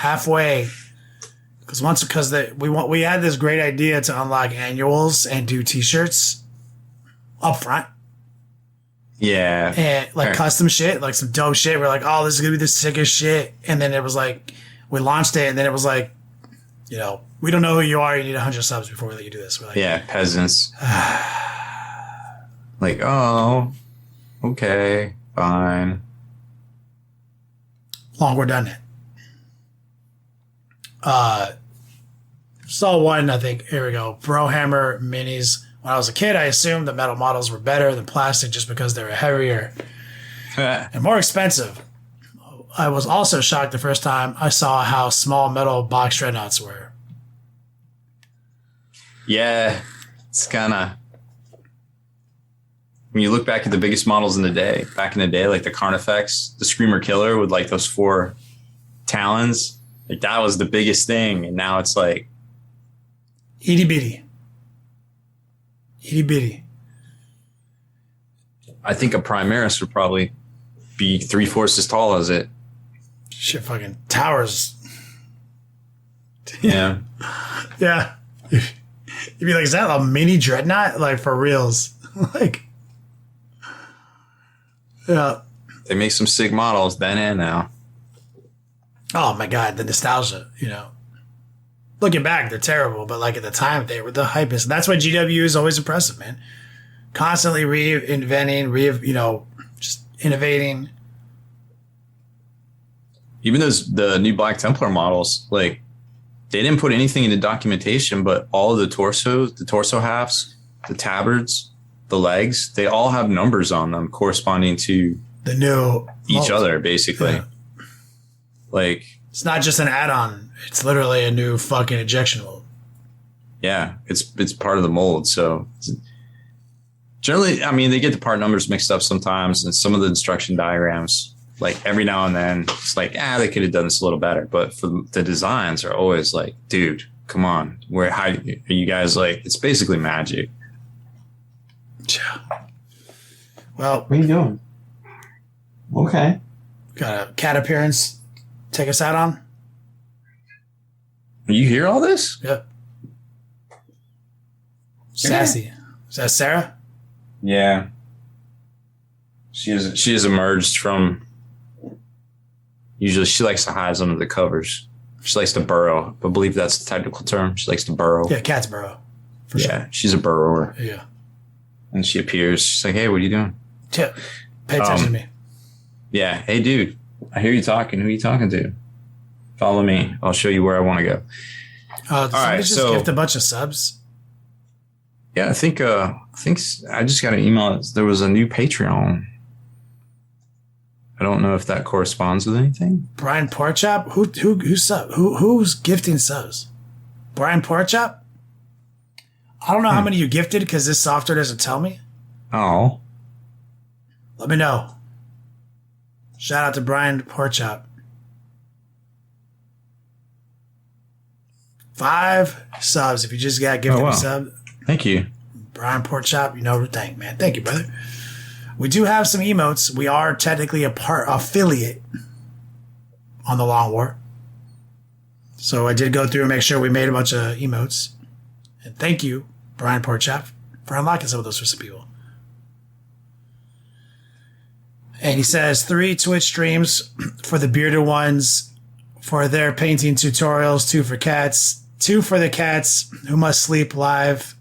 S3: Because we had this great idea to unlock annuals and do T-shirts up front.
S2: Yeah.
S3: And like custom shit, like some dope shit. We're like, oh, this is going to be the sickest shit. And then it was like, we launched it and then it was like, we don't know who you are. You need 100 subs before we let you do this. We're like,
S2: yeah, peasants. Like, oh, okay, fine.
S3: Long, we're done it. Saw one, I think, here we go. Brohammer minis. When I was a kid, I assumed the metal models were better than plastic just because they were heavier and more expensive. I was also shocked the first time I saw how small metal box dreadnoughts were.
S2: Yeah, it's kind of... When you look back at the biggest models back in the day, like the Carnifex, the Screamer Killer with like those 4 talons, like that was the biggest thing. And now it's like...
S3: Itty bitty.
S2: I think a Primaris would probably be 3/4 as tall as it.
S3: Shit fucking towers.
S2: Yeah.
S3: Yeah. You'd be like, is that a mini dreadnought? Like for reals. Like, yeah.
S2: They make some sick models then and now.
S3: Oh my God, the nostalgia, Looking back, they're terrible, but like at the time, they were the hypest. And that's why GW is always impressive, man. Constantly reinventing, just innovating.
S2: Even the new Black Templar models, like they didn't put anything in the documentation, but all of the torso halves, the tabards, the legs, they all have numbers on them corresponding to
S3: the new
S2: each other, basically.
S3: Yeah.
S2: Like,
S3: it's not just an add-on. It's literally a new fucking injection mold.
S2: Yeah, it's part of the mold. So generally, I mean, they get the part numbers mixed up sometimes, and some of the instruction diagrams, like every now and then, it's like, they could have done this a little better. But for the designs are always like, dude, come on, how are you guys like? It's basically magic.
S3: Yeah. Well,
S2: what are you doing? Okay.
S3: Got a cat appearance. Take us out on.
S2: You hear all this?
S3: Yep. Sassy. Is that Sarah?
S2: Yeah. She has emerged from. Usually, she likes to hide under the covers. She likes to burrow. I believe that's the technical term. She likes to burrow.
S3: Yeah, cats burrow.
S2: For sure. She's a burrower.
S3: Yeah.
S2: And she appears. She's like, "Hey, what are you doing?"
S3: Yeah. Pay attention to me.
S2: Yeah. Hey, dude. I hear you talking. Who are you talking to? Follow me. I'll show you where I want to go.
S3: All right. Just gift a bunch of subs.
S2: Yeah, I think I just got an email. There was a new Patreon. I don't know if that corresponds with anything.
S3: Brian Porchop? Who's gifting subs? Brian Porchop? I don't know how many you gifted because this software doesn't tell me.
S2: Oh.
S3: Let me know. Shout out to Brian Porchop. 5 subs. If you just got gifted a sub.
S2: Thank you.
S3: Brian Porchop, you know who to thank, man. Thank you, brother. We do have some emotes. We are technically a affiliate on the Long War. So I did go through and make sure we made a bunch of emotes. And thank you, Brian Porchop, for unlocking some of those for some people. And he says 3 Twitch streams for the bearded ones for their painting tutorials, 2 for cats, 2 for the cats who must sleep live,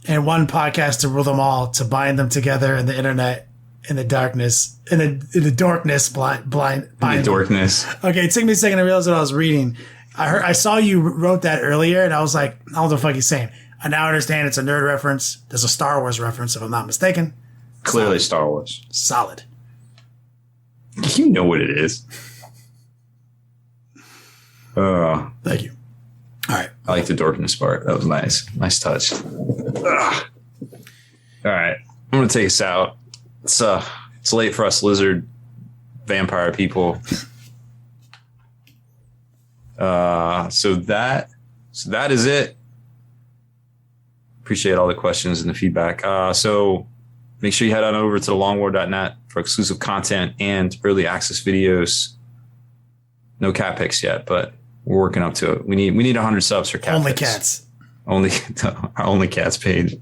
S3: and 1 podcast to rule them all, to bind them together in the internet, in the darkness, in the darkness, blind. In the
S2: darkness.
S3: Okay, it took me a second to realize what I was reading. I saw you wrote that earlier, and I was like, I don't know what the fuck he's saying. I now understand it's a nerd reference. There's a Star Wars reference, if I'm not mistaken.
S2: Clearly Star Wars.
S3: Solid.
S2: You know what it is.
S3: Thank you. All right.
S2: I like the darkness part. That was nice. Nice touch. Ugh. All right. I'm going to take us out. It's late for us lizard vampire people. So that is it. Appreciate all the questions and the feedback. So make sure you head on over to thelongwar.net for exclusive content and early access videos. No cat pics yet, but we're working up to it. We need 100 subs for cat
S3: Only
S2: pics.
S3: cats.
S2: Only our only cats page.